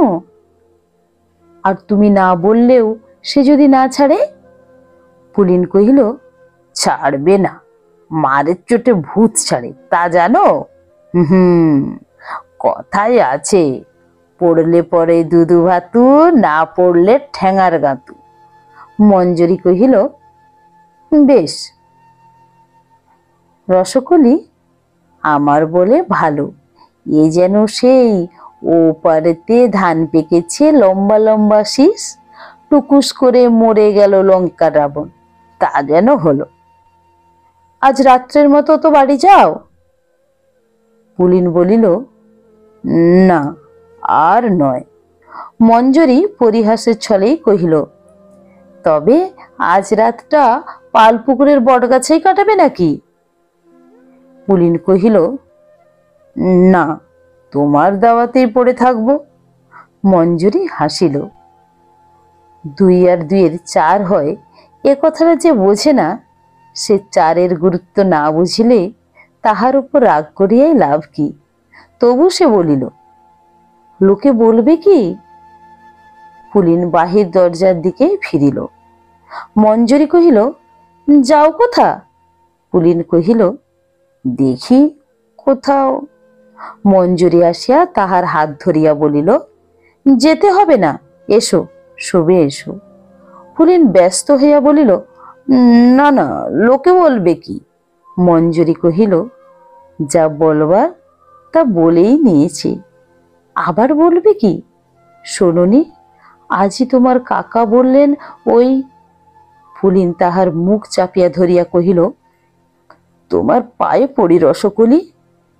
আর তুমি না বললেও সে যদি না ছাড়ে? পুলিন কহিল, ছাড়বে না, মারের চোটে ভূত ছাড়ে, তা জানো? হুম, কথাই আছে, পড়লে পরে দুধু ভাতু, না পড়লে ঠ্যাঙার গাঁতু। মঞ্জরি কহিল, বেশ। রসকলি, আমার বলে ভালো, এ যেন সেই ও পারেতে ধান পেকেছে লম্বা লম্বা শীষ, টুকুস করে মরে গেল লঙ্কা রাবণ, তা যেন হলো। আজ রাত্রের মতো তো বাড়ি যাও। পুলিন বলিল, না, আর নয়। মঞ্জরি পরিহাসের ছলেই কহিল, তবে আজ রাতটা পালপুকুরের বটগাছেই কাটাবে নাকি? পুলিন কহিল, না, তোমার দাওয়াতেই পড়ে থাকবো। মঞ্জরি হাসিল। 2 আর 2 4 হয়, এ কথাটা যে বোঝে না, সে 4-এর গুরুত্ব না বুঝিলে তাহার উপর রাগ করিয়াই লাভ কি? তবু সে বলিল, লোকে বলবে কি? পুলিন বাহির দরজার দিকে ফিরিল। মঞ্জরি কহিল, যাও কোথা? পুলিন কহিল, দেখি কোথাও। মঞ্জরি আসিয়া তাহার হাত ধরিয়া বলিল, যেতে হবে না, এসো, শোবে এসো। পুলিন ব্যস্ত হইয়া বলিল, না না, লোকে বলবে কি? মঞ্জরি কহিল, যা বলবার তা বলেই নিয়েছি, আবার বলবে কি? শোনোনি, আজই তোমার কাকা বললেন ওই। পুলিন তাহার মুখ চাপিয়া ধরিয়া কহিল, তোমার পায়ে পড়ি রসকলি,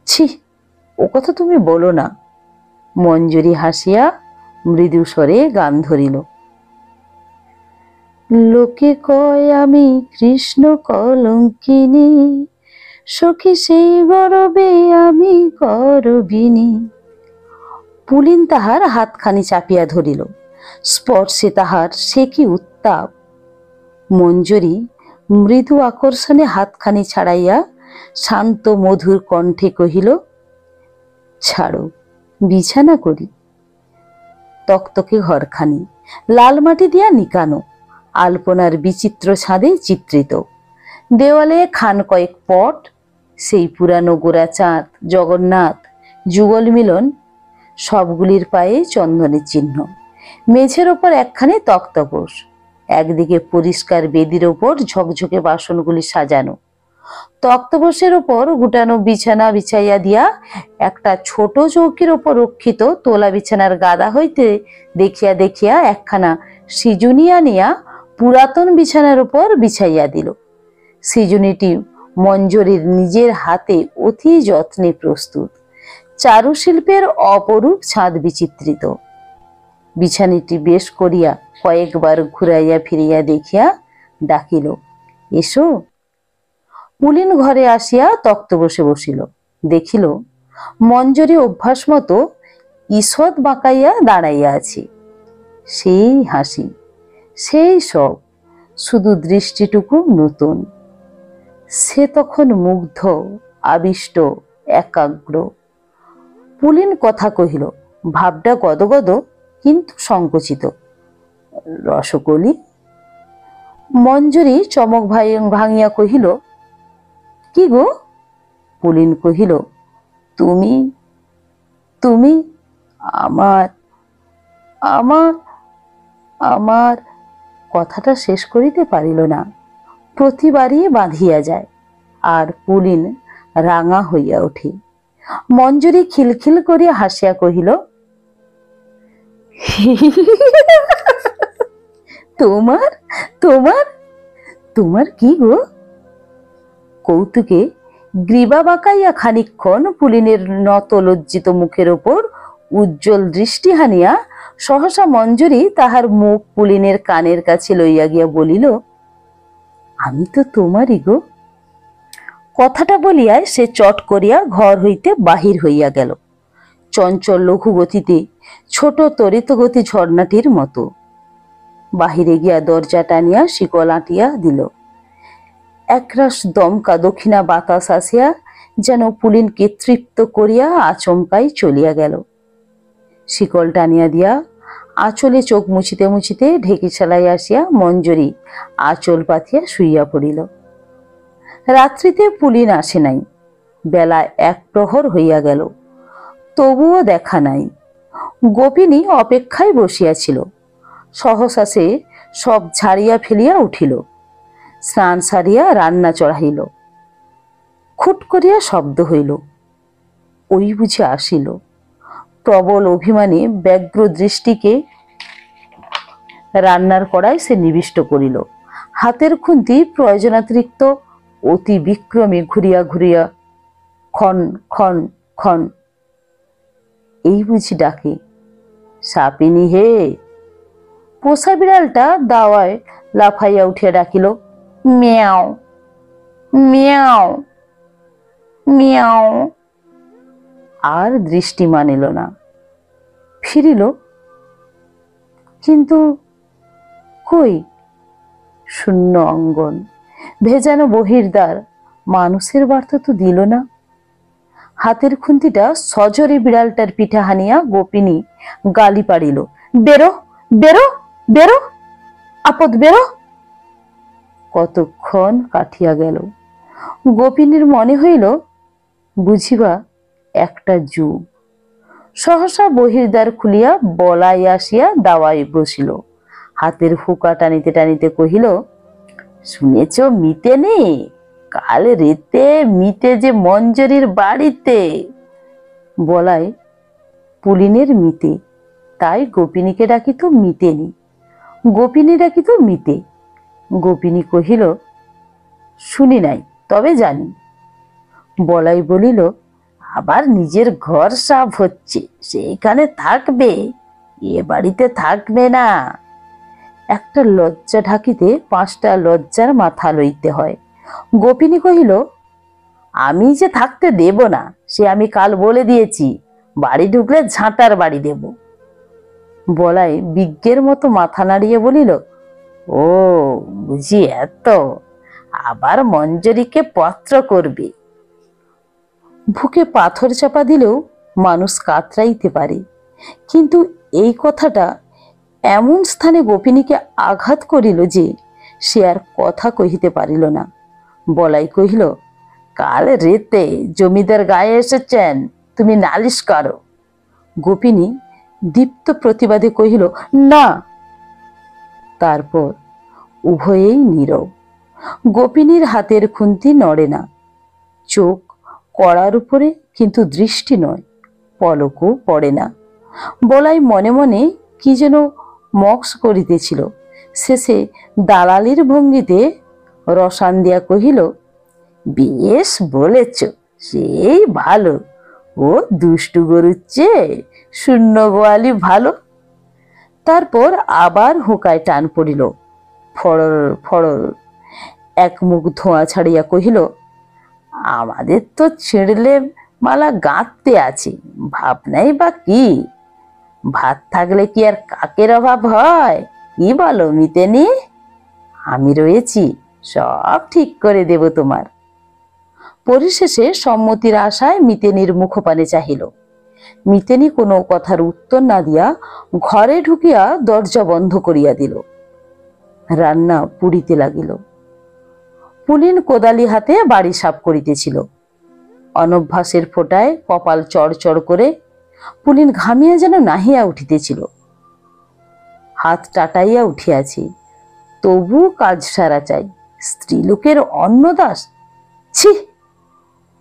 ছি, ও কথা তুমি বলো না। মঞ্জরি হাসিয়া মৃদু স্বরে গান ধরিল, লোকে কয় আমি কৃষ্ণ কলঙ্কিনী, সখী সেই গরবে আমি গরবিনী। পুলিন তাহার হাতখানি চাপিয়া ধরিল, স্পর্শে তাহার সে কি উত্তাপ। মঞ্জরি মৃদু আকর্ষণে হাতখানি ছাড়াইয়া শান্ত মধুর কণ্ঠে কহিল, ছাড়ো, বিছানা করি। তকতকে ঘরখানি, লাল মাটি দিয়া নিকানো, আলপনার বিচিত্র ছাদে চিত্রিত, দেওয়ালে খান কয়েক পট, সেই পুরানো গোড়া চাঁদ, জগন্নাথ, যুগল মিলন, সবগুলির পায়ে চন্দনের চিহ্ন। মেঝের ওপর একখানি তক্তপোষ, একদিকে পরিষ্কার বেদির ওপর ঝকঝকে বাসনগুলি সাজানো, তক্তপোষের ওপর গুটানো বিছানা বিছাইয়া দিয়া একটা ছোট চৌকির ওপর রক্ষিত তোলা বিছানার গাদা হইতে দেখিয়া দেখিয়া একখানা সিজুনি আনিয়া পুরাতন বিছানার উপর বিছাইয়া দিল। সিজুনিটি মঞ্জরির নিজের হাতে অতি যত্নে প্রস্তুত, চারুশিল্পের অপরূপ ছাদ বিচিত্রিত। বিছানিটি বেশ করিয়া কয়েকবার ঘুরাইয়া ফিরিয়া দেখিয়া ডাকিল, এসো। পুলিন ঘরে আসিয়া তক্ত বসে বসিল, দেখিল মঞ্জরি অভ্যাস মতো ঈষৎ বাঁকাইয়া দাঁড়াইয়া আছে। সেই হাসি, সেই সব, শুধু দৃষ্টিটুকু নতুন। সে তখন মুগ্ধ, আবিষ্ট, একাগ্র। পুলিন কথা কহিল, ভাবটা গদগদ কিন্তু সংকুচিত। রসকলি। মঞ্জুরি চমক ভাঙিয়া কহিল, কি গো? পুলিন কহিল, তুমি তুমি আমার আমার আমার কথাটা শেষ করিতে পারিল না। প্রতিবারই বাঁধিয়া যায়, আর পুলিন রাঙা হইয়া ওঠে। মঞ্জুরি খিলখিল করিয়া হাসিয়া কহিল, তোমার তোমার তোমার কি গো? কৌতুকে গ্রীবা বাঁকাইয়া খানিকক্ষণ পুলিনের নত লজ্জিত মুখের ওপর উজ্জ্বল দৃষ্টি হানিয়া সহসা মঞ্জুরি তাহার মুখ পুলিনের কানের কাছে লইয়া গিয়া বলিল, আমি তো তোমারই গো। কথাটা বলিয়ায় সে চট করিয়া ঘর হইতে বাহির হইয়া গেল, চঞ্চল লঘু গতিতে, ছোট তরিত গতি ঝর্ণাটির মতো। বাহিরে গিয়া দরজা টানিয়া শিকল আঁটিয়া দিল। একরাশ দমকা দক্ষিণা বাতাস আসিয়া যেন পুলিনকে তৃপ্ত করিয়া আচমকাই চলিয়া গেল। শিকল টানিয়া দিয়া আঁচলে চোখ মুছিতে মুছিতে ঢেকি সেলাই আসিয়া মঞ্জুরি আঁচল পাতিয়া শুইয়া পড়িল। রাত্রিতে পুলিন আসে নাই। বেলা এক প্রহর হইয়া গেল, তবুও দেখা নাই। গোপিনী অপেক্ষায় বসিয়াছিল। সহসা সে সব ঝাড়িয়া ফেলিয়া উঠিল, স্নান সারিয়া রান্না চড়াইল। খুট করিয়া শব্দ হইল, ওই বুঝি আসিল। প্রবল অভিমানে ব্যগ্র দৃষ্টিকে রান্নার কড়াই সে নিবিষ্ট করিল। হাতের খুন্তি প্রয়োজনাতিরিক্ত অতি বিক্রমে ঘুরিয়া ঘুরিয়া খন খন খন। এই বুঝি ডাকে, সাপিনী হে। পোষা বিড়ালটা দাওয়ায় লাফাইয়া উঠিয়া ডাকিল, মিয়াও মিয়াও মিয়াও। আর দৃষ্টি মানিল না, ফিরিল। কিন্তু কই, শূন্য অঙ্গন, ভেজানো বহির্দ্বার, মানুষের বার্তা তো দিল না। হাতের খুন্তিটা সজরে বিড়ালটার পিঠে হানিয়া গোপিনী গালি পাড়িল, বেরো বেরো বেরো, আপদ বেরো। কতক্ষণ কাটিয়া গেল। গোপিনীর মনে হইল বুঝিবা একটা যুগ। সহসা বহির্দ্বার খুলিয়া বলাই আসিয়া দাওয়ায় বসিল। হাতের হুকা টানিতে টানিতে কহিল, শুনেছ মিতে নেই? কাল রেতে মিতে যে মঞ্জুরির বাড়িতে। বলাই পুলিনের মিতে, তাই গোপিনীকে ডাকিত মিতেনি, গোপিনী ডাকিত মিতে। গোপিনী কহিল, শুনি নাই, তবে জানি। বলাই বলিল, আবার নিজের ঘর সাফ হচ্ছে, সেইখানে থাকবে, এ বাড়িতে থাকবে না। একটা লজ্জা ঢাকিতে 5টা লজ্জার মাথা লইতে হয়। গোপিনী কহিল, আমি যে থাকতে দেব না, সে আমি কাল বলে দিয়েছি, বাড়ি ঢুকলে ঝাঁটার বাড়ি দেব। বলাই বিজ্ঞের মতো মাথা নাড়িয়ে বলিল, ও বুঝি এত, আবার মঞ্জুরিকে পত্র করবে। বুকে পাথর চাপা দিলেও মানুষ কাতরাইতে পারে, কিন্তু এই কথাটা এমন স্থানে গোপিনীকে আঘাত করিল যে সে আর কথা কহিতে পারিল না। বলাই কহিল, কাল রেতে জমিদার গায়ে এসেছেন, তুমি নালিশ করো। গোপিনী দীপ্ত প্রতিবাদে কহিল, না। তারপর উভয়েই নীরব। গোপিনীর হাতের খুন্তি নড়ে না, চোখ কড়ার উপরে, কিন্তু দৃষ্টি নয়, পলকও পড়ে না। বলাই মনে মনে কি যেন মক্স করিতেছিল। শেষে দালালির ভঙ্গিতে রসান দিয়া কহিল, বেশ বলেছ, সেই ভালো, ও দুষ্টু গরুর চেয়ে শূন্য গোয়ালি ভালো। তারপর আবার হুকায় টান পড়িল, ফড়র ফড়র। এক মুখ ধোঁয়া ছাড়িয়া কহিল, আমাদের তো ছিঁড়লে মালা গাঁথতে আছে, ভাবনাই বা কি? ভাত থাকলে কি আর কাকের অভাব হয়? কি বলো মিতেনি? আমি রয়েছি, সব ঠিক করে দেব তোমার। পরিশেষে সম্মতির আশায় মিতেনির মুখপানে চাহিল। মিতেনি কোনো কথার উত্তর না দিয়া ঘরে ঢুকিয়া দরজা বন্ধ করিয়া দিল। রান্না পুড়িতে লাগিল। পুলিন কোদালি হাতে বাড়ি সাফ করিতেছিল। অনভ্যাসের ফোঁটায় কপাল চড়চড় করে পুলিন ঘামিয়া যেন নাহিয়া উঠিতেছিল। হাত টাটাইয়া উঠিয়াছি, তবু কাজ সারা চাই। স্ত্রীলোকের অন্নদাস, ছি,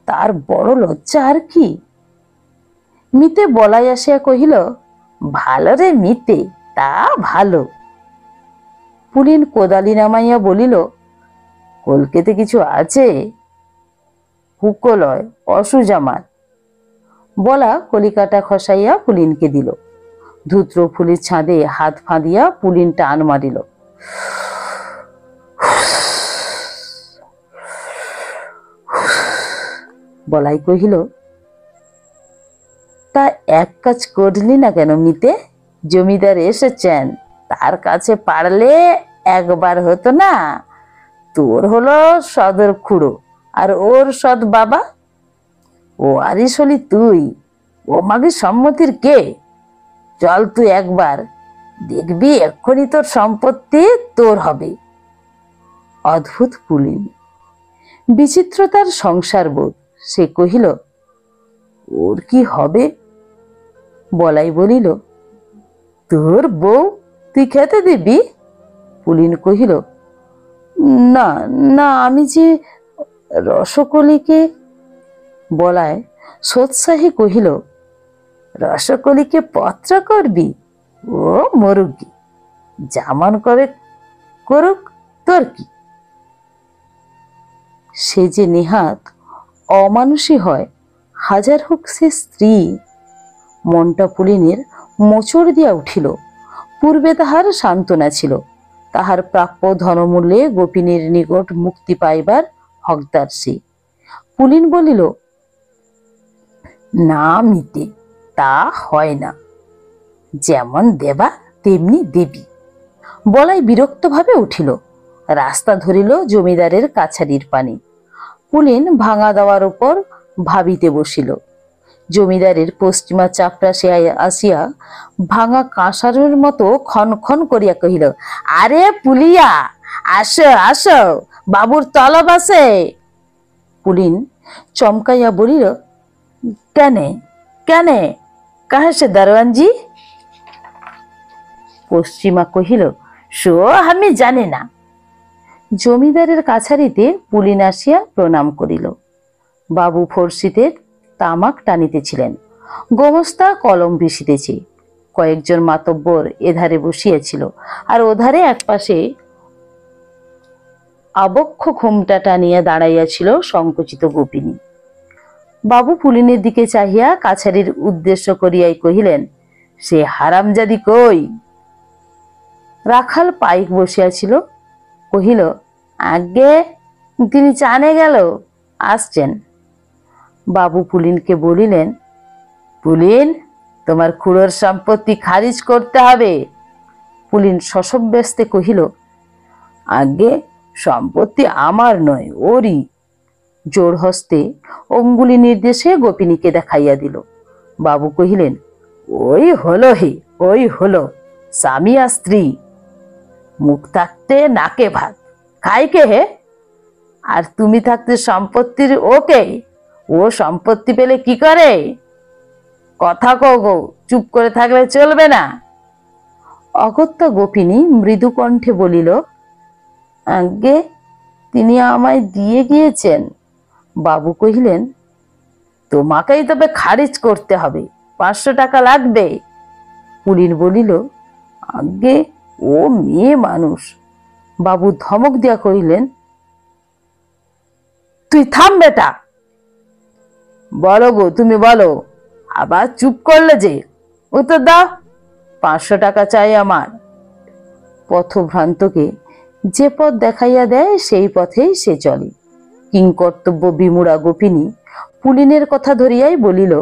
তার বড় লজ্জা আর কি। মিতে বলাই আসিয়া কহিল, ভালো রে মিতে, তা ভালো। পুলিন কোদালি নামাইয়া বলিল, কলকেতে কিছু আছে? হুকলয়, অসুজ আমার। বলা কলিকাটা খসাইয়া পুলিনকে দিল। ধূত্র ফুলির ছাদে হাত ফাঁদিয়া পুলিন টান মারিল। বলাই কহিল, তা এক কাজ করলি না কেন মিতে? জমিদার এসেছেন, তার কাছে পারলে একবার হতো না? তোর হলো সদর খুড়ো আর ওর সৎ বাবা, ও আরিস হলি তুই, ও মাগে সম্মতির কে? চল তুই একবার, দেখবি এক্ষুনি তোর সম্পত্তি তোর হবে। অদ্ভুত পুলিন, বিচিত্রতার সংসার বোধ। সে কহিল, ওর কি হবে? বলাই বলিল, তোর বউ তুই খেতে দিবি? পুলিন কহিল, না না, আমি যে রসকলিকে। বলায় সোৎসাহে কহিল, রসকলিকে পত্র করবি? ও মরুগি, যেমন করে করুক, তোর কি? সে যে নেহাত অমানুষী হয়, হাজার হোক সে স্ত্রী। মনটা পুলিনের মোচড় দিয়া উঠিল। পূর্বে তাহার সান্ত্বনা ছিল, তাহার প্রাপ্য ধনমূল্যে গোপিনীর নিকট মুক্তি পাইবার হকদার সে। পুলিন বলিল, না মিতে, তা হয় না, যেমন দেবা তেমনি দেবী। বলাই বিরক্ত ভাবে উঠিল, রাস্তা ধরিল জমিদারের কাছারির পানি। পুলিন ভাঙা দেওয়ার উপর ভাবিতে বসিল। জমিদারের পশ্চিমা চাপরাশে আসিয়া ভাঙা কাঁসারের মতো ক্ষণ ক্ষণ করিয়া কহিল, আরে পুলিয়া, আসো আসো, বাবুর তলব আছে। পুলিন চমকাইয়া বলিল, কেনে কেনে, কাহে সে দারোয়ানজি? পশ্চিমা কহিল, সো আমি জানি না। জমিদারের কাছারিতে পুলিন আসিয়া প্রণাম করিল। বাবু ফর্সিতে তামাক টানিতেছিলেন, গোমস্তা কলম ভিসিতেছে। কয়েকজন মাতব্বর এধারে বসিয়াছিল, আর ওধারে একপাশে আবক্ষ ঘোমটা টানিয়া দাঁড়াইয়াছিল সংকুচিত গোপিনী। বাবু পুলিনের দিকে চাহিয়া কাছারির উদ্দেশ্য করিয়াই কহিলেন, সে হারামজাদি কই? রাখাল পাইক বসিয়াছিল, কহিল, আগে তিনি চানে গেল, আসছেন। বাবু পুলিনকে বলিলেন, পুলিন, তোমার খুড়োর সম্পত্তি খারিজ করতে হবে। পুলিন শশব্যস্তে কহিল, আগে সম্পত্তি আমার নয়, ওরই। জোর হস্তে অঙ্গুলি নির্দেশে গোপিনীকে দেখাইয়া দিল। বাবু কহিলেন, ওই হলো হে, ওই হলো, স্বামী আর স্ত্রী। মুখ থাকতে নাকে ভাত, খাই কে হে? আর তুমি থাকতে সম্পত্তির ওকে, ও সম্পত্তি পেলে কি করে? কথা কও গো, চুপ করে থাকলে চলবে না। অগত্যা গোপিনী মৃদু কণ্ঠে বলিল, আজ্ঞে, তিনি আমায় দিয়ে গিয়েছেন। বাবু কহিলেন, তোমাকেই তবে খারিজ করতে হবে, 500 টাকা লাগবে। পুলিন বলিল, আজ্ঞে, ও মেয়ে মানুষ। বাবু ধমক দিয়া কহিলেন, তুই থাম বেটা। বলো গো, তুমি বলো, আবার চুপ করলে যে? উত্তর দাও, 500 টাকা চাই আমার। পথভ্রান্তকে যে পথ দেখাইয়া দেয় সেই পথেই সে চলে। কিংকর্তব্য বিমূঢ়া গোপিনী পুলিনের কথা ধরিয়াই বলিল,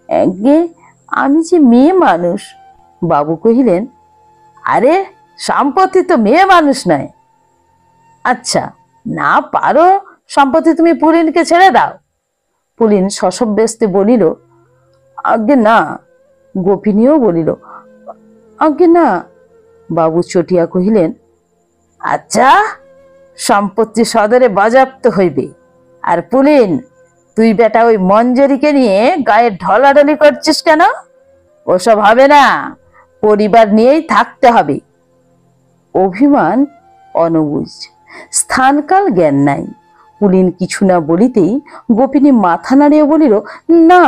আজ্ঞে, আমি যে মেয়ে মানুষ। বাবু কহিলেন, আরে সম্পত্তি তো মেয়ে মানুষ নয়। আচ্ছা, না পারো সম্পত্তি তুমি পুলিনকে ছেড়ে দাও। পুলিন শশব্যস্তে বলিল, আজ্ঞে না। গোপিনীও বলিল, আজ্ঞে না। বাবু চটিয়া কহিলেন, আচ্ছা, সম্পত্তি সদরে বাজেয়াপ্ত হইবে। আর পুলিন, তুই বেটা ওই মঞ্জরীকে নিয়ে গায়ে ঢলাঢলি করছিস কেন? ওসব হবে না, পরিবার নিয়েই থাকতে হবে। অভিমান অনবুঝ, স্থানকাল জ্ঞান নাই। পুলিন কিছু না বলিতেই গোপিনী মাথা নাড়িয়ে বলিল, না।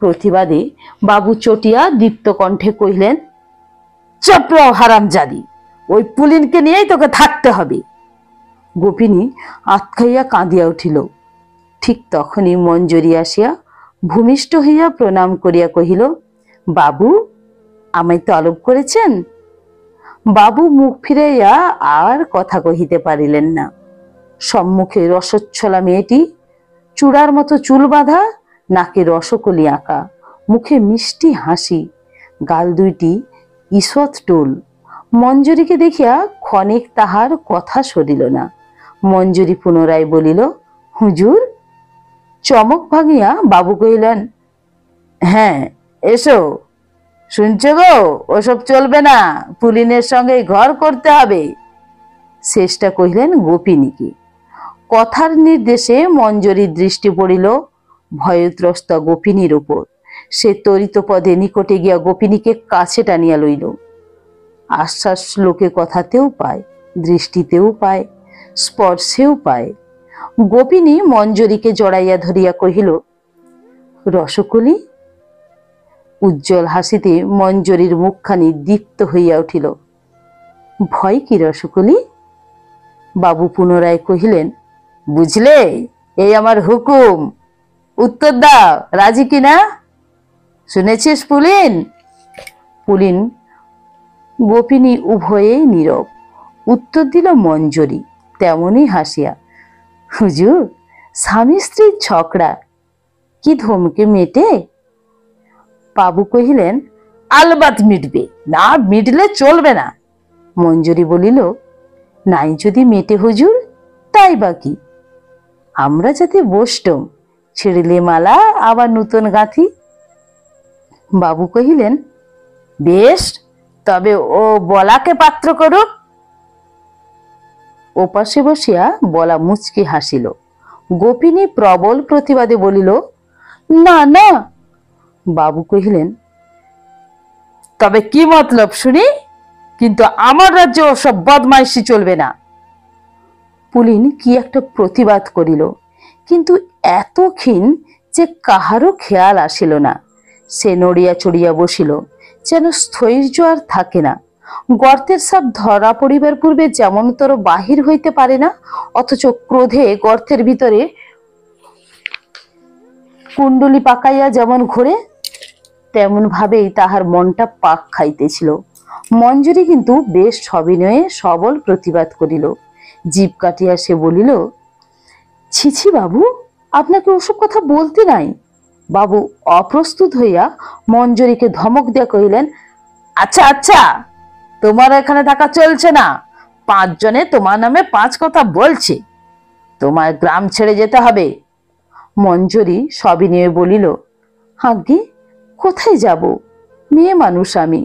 প্রতিবাদে বাবু চটিয়া দীপ্ত কণ্ঠে কহিলেন, চুপ রও হারামজাদি, ওই পুলিনকে নিয়েই তোকে থাকতে হবে। গোপিনী আতখাইয়া কাঁদিয়া উঠিল। ঠিক তখনই মঞ্জরী আসিয়া ভূমিষ্ঠ হইয়া প্রণাম করিয়া কহিল, বাবু, আমায় তলব করেছেন? বাবু মুখ ফিরাইয়া আর কথা কহিতে পারিলেন না। সম্মুখে রসচ্ছলা মেয়েটি, চূড়ার মতো চুল বাঁধা, নাকে রসকলি আঁকা, মুখে মিষ্টি হাসি, গাল দুইটি ঈষৎ টোল। মঞ্জরীকে দেখিয়া ক্ষণিক তাহার কথা সরিল না। মঞ্জরী পুনরায় বলিল, হুজুর। চমক ভাঙিয়া বাবু কহিলেন, হ্যাঁ, এসো। শুনছ গো, ওসব চলবে না, পুলিনের সঙ্গে ঘর করতে হবে। শেষটা কহিলেন গোপিনীকে। কথার নির্দেশে মঞ্জরীর দৃষ্টি পড়িল ভয়ত্রস্তা গোপিনীর উপর। সে ত্বরিত পদে নিকটে গিয়া গোপিনীকে কাছে টানিয়া লইল। আশ্বাস লোকে কথাতেও পায়, দৃষ্টিতেও পায়, স্পর্শেও পায়। গোপিনী মঞ্জরীকে জড়াইয়া ধরিয়া কহিল, রসকলি। উজ্জ্বল হাসিতে মঞ্জরীর মুখখানি দীপ্ত হইয়া উঠিল। ভয় কি রসকলি? বাবু পুনরায় কহিলেন, বুঝলে, এই আমার হুকুম। উত্তর দাও, রাজি কিনা? শুনেছিস পুলিন? পুলিন, গোপিনী উভয়েই নীরব। উত্তর দিল মঞ্জরী তেমনি হাসিয়া, হুজুর, স্বামী স্ত্রীর ঝগড়া কি ধমকে মেটে? বাবু কহিলেন, আলবাত মিটবে, না মিটলে চলবে না। মঞ্জরী বলিল, নাই যদি মেটে হুজুর, তাই বাকি। আমরা যাতে বসটম, ছেড়েলে মালা আবার নূতন গাঁথি। বাবু কহিলেন, বেশ, তবে ও বলাকে পাত্র করুক। ওপাশে বসিয়া বলা মুচকি হাসিল। গোপিনী প্রবল প্রতিবাদে বলিল, না না। বাবু কহিলেন, তবে কি মতলব শুনি? কিন্তু আমার রাজ্যে ওসব বদমাইশি চলবে না। পুলিন কি একটা প্রতিবাদ করিল, কিন্তু এত ক্ষীণ যে কাহারও খেয়াল আসিল না। সে নড়িয়া চড়িয়া বসিল, যেন স্থৈর্য আর থাকে না। গর্তের সাপ ধরা পড়িবার পূর্বে যেমনতর বাহির হইতে পারে না, অথচ ক্রোধে গর্তের ভিতরে কুণ্ডলি পাকাইয়া যেমন ঘোরে, তেমন ভাবেই তাহার মনটা পাক খাইতেছিল। মঞ্জরী কিন্তু বেশ সবিনয়ে সবল প্রতিবাদ করিল। জিভ কাটিয়া সে বলিল, ছিছি বাবু, আপনাকে ওসব কথা বলতে নাই। বাবু অপ্রস্তুত হইয়া মঞ্জরীকে ধমক দিয়া কহিলেন, আচ্ছা আচ্ছা, তোমার এখানে থাকা চলছে না। 5 জনে তোমার নামে 5 কথা বলছে, তোমার গ্রাম ছেড়ে যেতে হবে। মঞ্জরী সবিনয়ে বলিল, আজ্ঞে, কোথায় যাব? মেয়ে মানুষ আমি।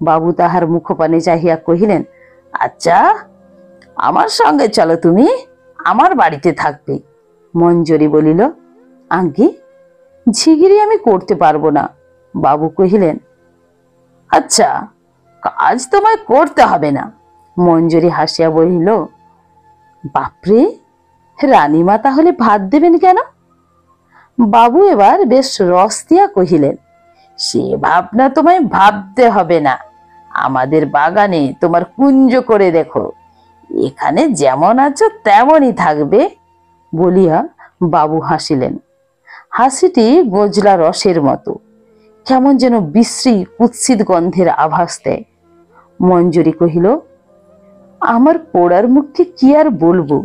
বাবু তাহার মুখপানে চাহিয়া কহিলেন, আচ্ছা, আমার সঙ্গে চলো, তুমি আমার বাড়িতে থাকবে। মঞ্জরী বলিল, আজ্ঞে, ঝিগিরি আমি করতে পারবো না। বাবু কহিলেন, আচ্ছা, কাজ তোমায় করতে হবে না। মঞ্জরী হাসিয়া বলিল, বাপরে, রানীমা তাহলে ভাত দেবেন কেন? বাবু এবার বেশ রস দিয়া কহিলেন, সে ভাবনা তোমায় ভাবতে হবে না। আমাদের বাগানে তোমার কুঞ্জ করে দেখো, এখানে যেমন আছো তেমনই থাকবে। বলিয়া বাবু হাসিলেন। হাসিটি গোজলা রসের মতো, কেমন যেন বিশ্রী কুৎসিত গন্ধের আভাস দেয়। মঞ্জরী কহিল, আমার পোড়ার মুখে কি আর বলবো,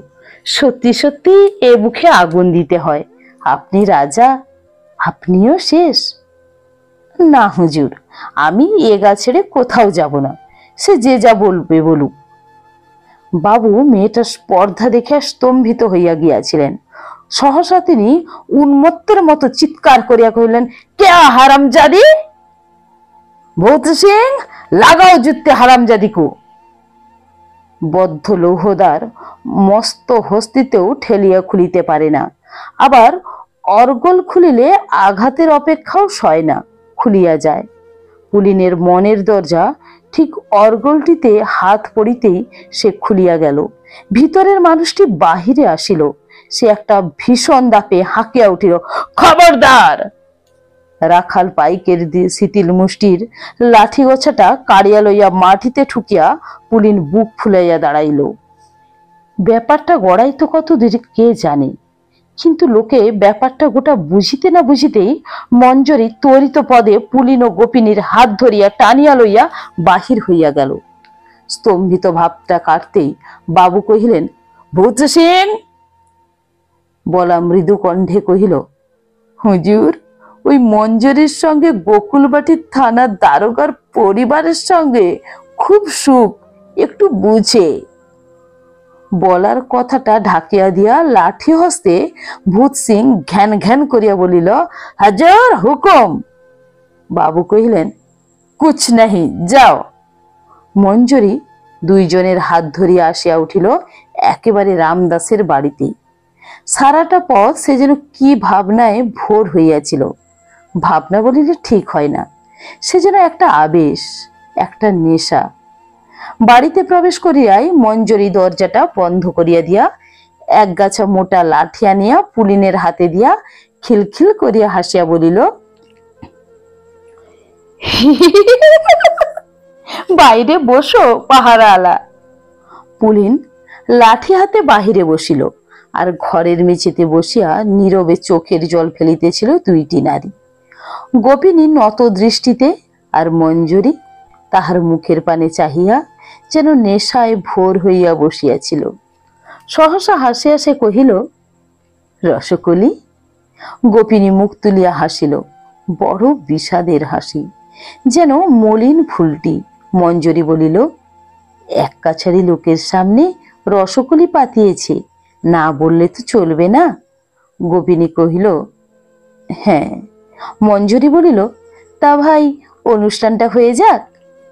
সত্যি সত্যি এ মুখে আগুন দিতে হয়। আপনি রাজা, আপনিও শেষ। না হুজুর, আমি এ গা ছেড়ে কোথাও যাব না। সে যে যা বলবে বলুক। বাবু মেয়েটার স্পর্ধা দেখে স্তম্ভিত হইয়া গিয়াছিলেন। সহসা তিনি উন্মত্তের মতো চিৎকার করিয়া কহিলেন, কে হারামজাদি! ভূত সিং, লাগাও জুত্তে হারামজাদিকু। বদ্ধ লৌহদার মস্ত হস্তিতেও ঠেলিয়া খুলিতে পারে না, আবার অর্গল খুলিলে আঘাতের অপেক্ষাও সয় না, খুলিয়া যায়। পুলিনের মনের দরজা ঠিক অর্গলটিতে হাত পড়িতেই সে খুলিয়া গেল। ভিতরের মানুষটি বাহিরে আসিল। সে একটা ভীষণ দাপে হাঁকিয়া উঠিল, খবরদার! রাখাল পাইকের শিথিল মুষ্টির লাঠি গোছাটা কাড়িয়া লইয়া মাটিতে ঠুকিয়া পুলিন বুক ফুলাইয়া দাঁড়াইল। ব্যাপারটা গড়াইতো কত দূর কে জানে, কিন্তু লোকে ব্যাপারটা গোটা বুঝিতে না বুঝিতেই মঞ্জরি ত্বরিত পদে পুলিন ও গোপিনীর হাত ধরিয়া টানিয়া লইয়া বাহির হইয়া গেল। স্তম্ভিত ভাবটা কাটতেই বাবু কহিলেন, ভূত সিং! বলা মৃদু কণ্ঠে কহিল, হুজুর, ওই মঞ্জরির সঙ্গে গোকুলবাটির থানার দারোগার পরিবারের সঙ্গে খুব সুখ, একটু বুঝে। বলার কথাটা ঢাকিয়া দিয়া লাঠি হস্তে ভূত সিং ঘ্যান ঘ্যান করিয়া বলিল, হাজার হুকুম। বাবু কহিলেন, কুছ নাহি, যাও। মঞ্জরি দুইজনের হাত ধরিয়া আসিয়া উঠিল একেবারে রামদাসের বাড়িতে। সারাটা পথ সে যেন কি ভাবনায় ভোর হইয়াছিল। ভাবনা বলিলে ঠিক হয় না, সে যেন একটা আবেশ, একটা নেশা। বাড়িতে প্রবেশ করিয়াই মঞ্জরি দরজাটা বন্ধ করিয়া দিয়া একগাছা মোটা লাঠি আনিয়া পুলিনের হাতে দিয়া খিলখিল করিয়া হাসিয়া বলিল, বাইরে বসো পাহারা আলা। পুলিন লাঠি হাতে বাহিরে বসিল, আর ঘরের মেঝেতে বসিয়া নীরবে চোখের জল ফেলিতেছিল দুইটি নারী। গোপিনী নত দৃষ্টিতে, আর মঞ্জরি তাহার মুখের পানে চাহিয়া যেন নেশায় ভোর হইয়া বসিয়াছিল। সহসা হাসিয়া সে কহিল, রসকলি। গোপিনী মুখ তুলিয়া হাসিল, বড় বিষাদের হাসি, যেন মলিন ফুলটি। মঞ্জরি বলিল, এক কাছারি লোকের সামনে রসকলি পাতিয়েছে, না বললে তো চলবে না। গোপিনী কহিল, হ্যাঁ। মঞ্জরি বলিল, তা ভাই, অনুষ্ঠানটা হয়ে যাক,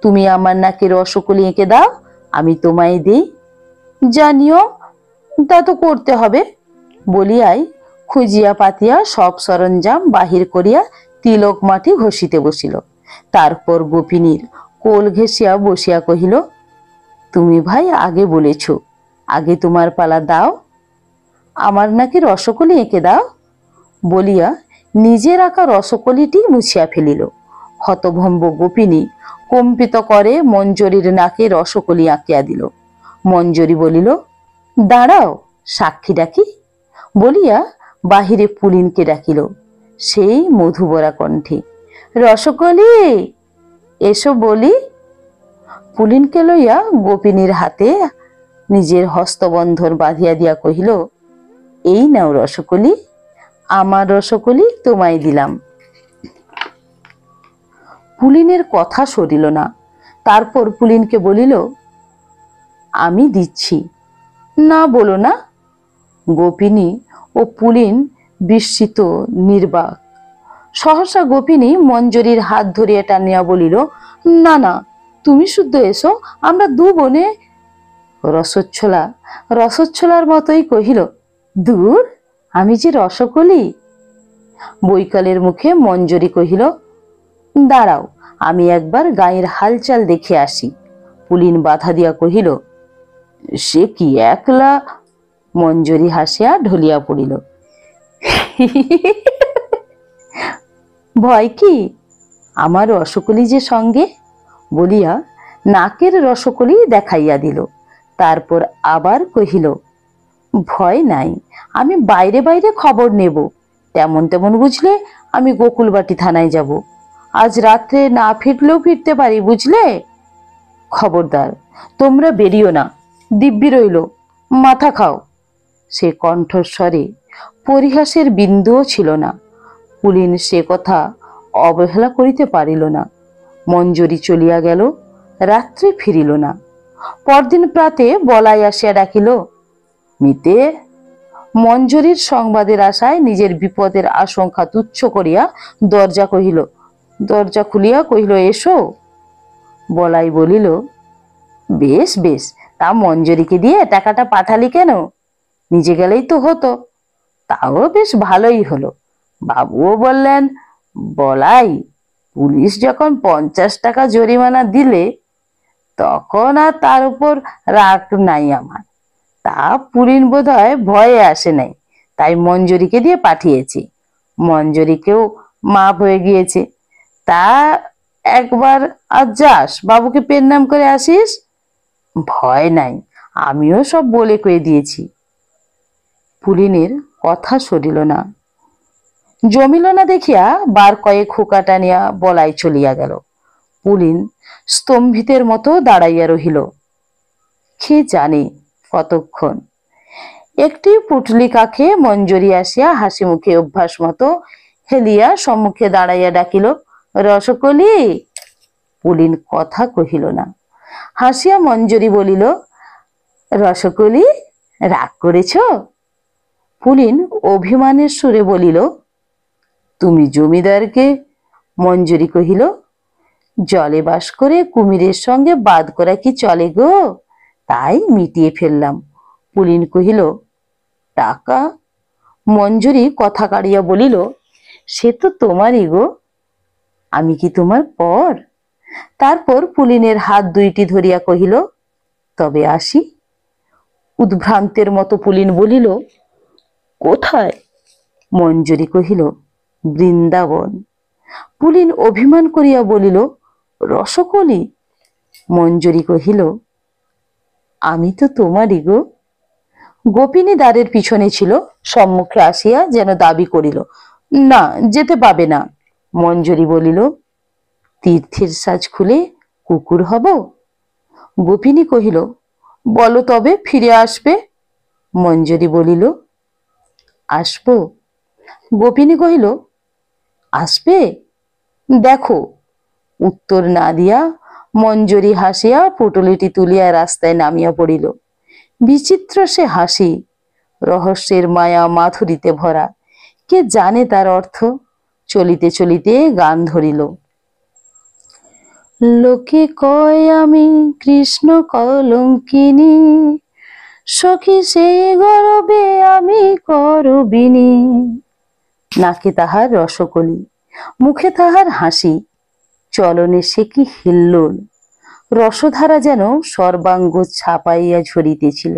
তুমি আমার নাকে রসকলি এঁকে দাও, আমি তোমায় দেই। জানিও তা তো করতে হবে। বলিয়াই খুঁজিয়া পাতিয়া সব সরঞ্জাম বাহির করিয়া তিলক মাটি ঘষিতে বসিল। তারপর গোপিনীর কোল ঘেঁষিয়া বসিয়া কহিল, তুমি ভাই আগে বলেছ, আগে তোমার পালা দাও, আমার নাকি রসকলি এঁকে দাও। বলিয়া নিজের আঁকা রসকলিটি মুছিয়া ফেলিল। হতভম্ব গোপিনী কম্পিত করে মঞ্জরির নাকে রসকলি আঁকিয়া দিল। মঞ্জরি বলিল, দাঁড়াও, সাক্ষী ডাকি। বলিয়া বাহিরে পুলিনকে ডাকিল, সেই মধুবরা কণ্ঠে, রসকলি এসো বলি। পুলিনকে লইয়া গোপিনীর হাতে নিজের হস্তবন্ধন বাঁধিয়া দিয়া কহিল, এই নাও রসকলি, আমার রসকলি তোমায় দিলাম। পুলিনের কথা সরিল না। তারপর পুলিনকে বলিল, আমি দিচ্ছি, না বলো না। গোপিনী ও পুলিন বিস্মিত নির্বাক। সহসা গোপিনী মঞ্জরির হাত ধরিয়া টানিয়া বলিল, না না, তুমি শুদ্ধ এসো, আমরা দু বোনে। রসচ্ছলার মতোই কহিল, দূর, আমি যে রসকলি। বৈকালের মুখে মঞ্জরি কহিল, দাঁড়াও, আমি একবার গায়ের হালচাল দেখে আসি। পুলিন বাধা দিয়া কহিল, সে কি একলা? মঞ্জরি হাসিয়া ঢলিয়া পড়িল, ভয় কি, আমার রসকলি যে সঙ্গে। বলিয়া নাকের রসকলি দেখাইয়া দিল। তারপর আবার কহিল, ভয় নাই, আমি বাইরে বাইরে খবর নেব, তেমন তেমন বুঝলে আমি গোকুলবাটি থানায় যাব। আজ রাত্রে না ফিরলেও ফিরতে পারি, বুঝলে। খবরদার, তোমরা বেরিও না, দিব্যি রইল, মাথা খাও। সে কণ্ঠস্বরে পরিহাসের বিন্দুও ছিল না। পুলিন সে কথা অবহেলা করিতে পারিল না। মঞ্জরি চলিয়া গেল। রাত্রি ফিরিল না। পরদিন প্রাতে বলাই আসিয়া ডাকিল, মিতে। মঞ্জরীর সংবাদের আশায় নিজের বিপদের আশঙ্কা তুচ্ছ করিয়া দরজা খুলিয়া কহিল, এসো। বলাই বলিল, বেশ বেশ, তা মঞ্জরীকে দিয়ে টাকাটা পাঠালি কেন? নিজে গেলেই তো হতো। তাও বেশ ভালোই হলো। বাবুও বললেন, বলাই, পুলিশ যখন 50 টাকা জরিমানা দিলে তখন আর তার উপর রাগ নাই আমার। তা পুলিন বোধহয় ভয়ে আসে নাই, তাই মঞ্জরীকে দিয়ে পাঠিয়েছি। মঞ্জরীকেও মাপ হয়ে গিয়েছে। তা একবার আজ যাস, বাবুকে পেন নাম করে আসিস। ভয় নাই, আমিও সব বলে কয়ে দিয়েছি। পুলিনের কথা সরিল না। জমিল না দেখিয়া বার কয়েক হুকা টানিয়া বলাই চলিয়া গেল। পুলিন স্তম্ভিতের মতো দাঁড়াইয়া রহিল। কে জানে কতক্ষণ। একটি পুটলি কাকে মঞ্জরী আসিয়া হাসি মুখে অভ্যাস মতো হেলিয়া সম্মুখে দাঁড়াইয়া ডাকিল, রসকলি। পুলিন কথা কহিল না। হাসিয়া মঞ্জরী বলিল, রসকলি, রাগ করেছ? পুলিন অভিমানের সুরে বলিল, তুমি জমিদারকে? মঞ্জরী কহিল, জলে বাস করে কুমিরের সঙ্গে বাদ করা কি চলে গো? তাই মিটিয়ে ফেললাম। পুলিন কহিল, টাকা? মঞ্জরী কথা কাড়িয়া বলিল, সে তো তোমারই গো, আমি কি তোমার পর? তারপর পুলিনের হাত দুইটি ধরিয়া কহিল, তবে আসি। উদ্ভ্রান্তের মতো পুলিন বলিল, কোথায়? মঞ্জরী কহিল, বৃন্দাবন। পুলিন অভিমান করিয়া বলিল, রসকলি। মঞ্জরী কহিল, আমি তো তোমারই গো। গোপিনী দ্বারের পিছনে ছিল, সম্মুখে আসিয়া যেন দাবি করিল, না, যেতে পাবে না। মঞ্জরী বলিল, তীর্থের সাজ খুলে কুকুর হব? গোপিনী কহিল, বলো তবে ফিরে আসবে? মঞ্জরী বলিল, আসব। গোপিনী কহিল, আসবে? দেখো। উত্তর না দিয়া মঞ্জরী হাসিয়া পুটলিটি তুলিয়া রাস্তায় নামিয়া পড়িল। বিচিত্র সে হাসি, রহস্যের মায়া মাধুরীতে ভরা। কে জানে তার অর্থ? চলিতে চলিতে গান ধরিল, লোকে কয় আমি কৃষ্ণ কলঙ্কিনী, সখী সেই গরবে আমি করবিনী। নাকে তাহার রসকলি, মুখে তাহার হাসি, চলনে সে কি হিল্লোল। রসধারা যেন সর্বাঙ্গ ছাপাইয়া ঝরিতেছিল।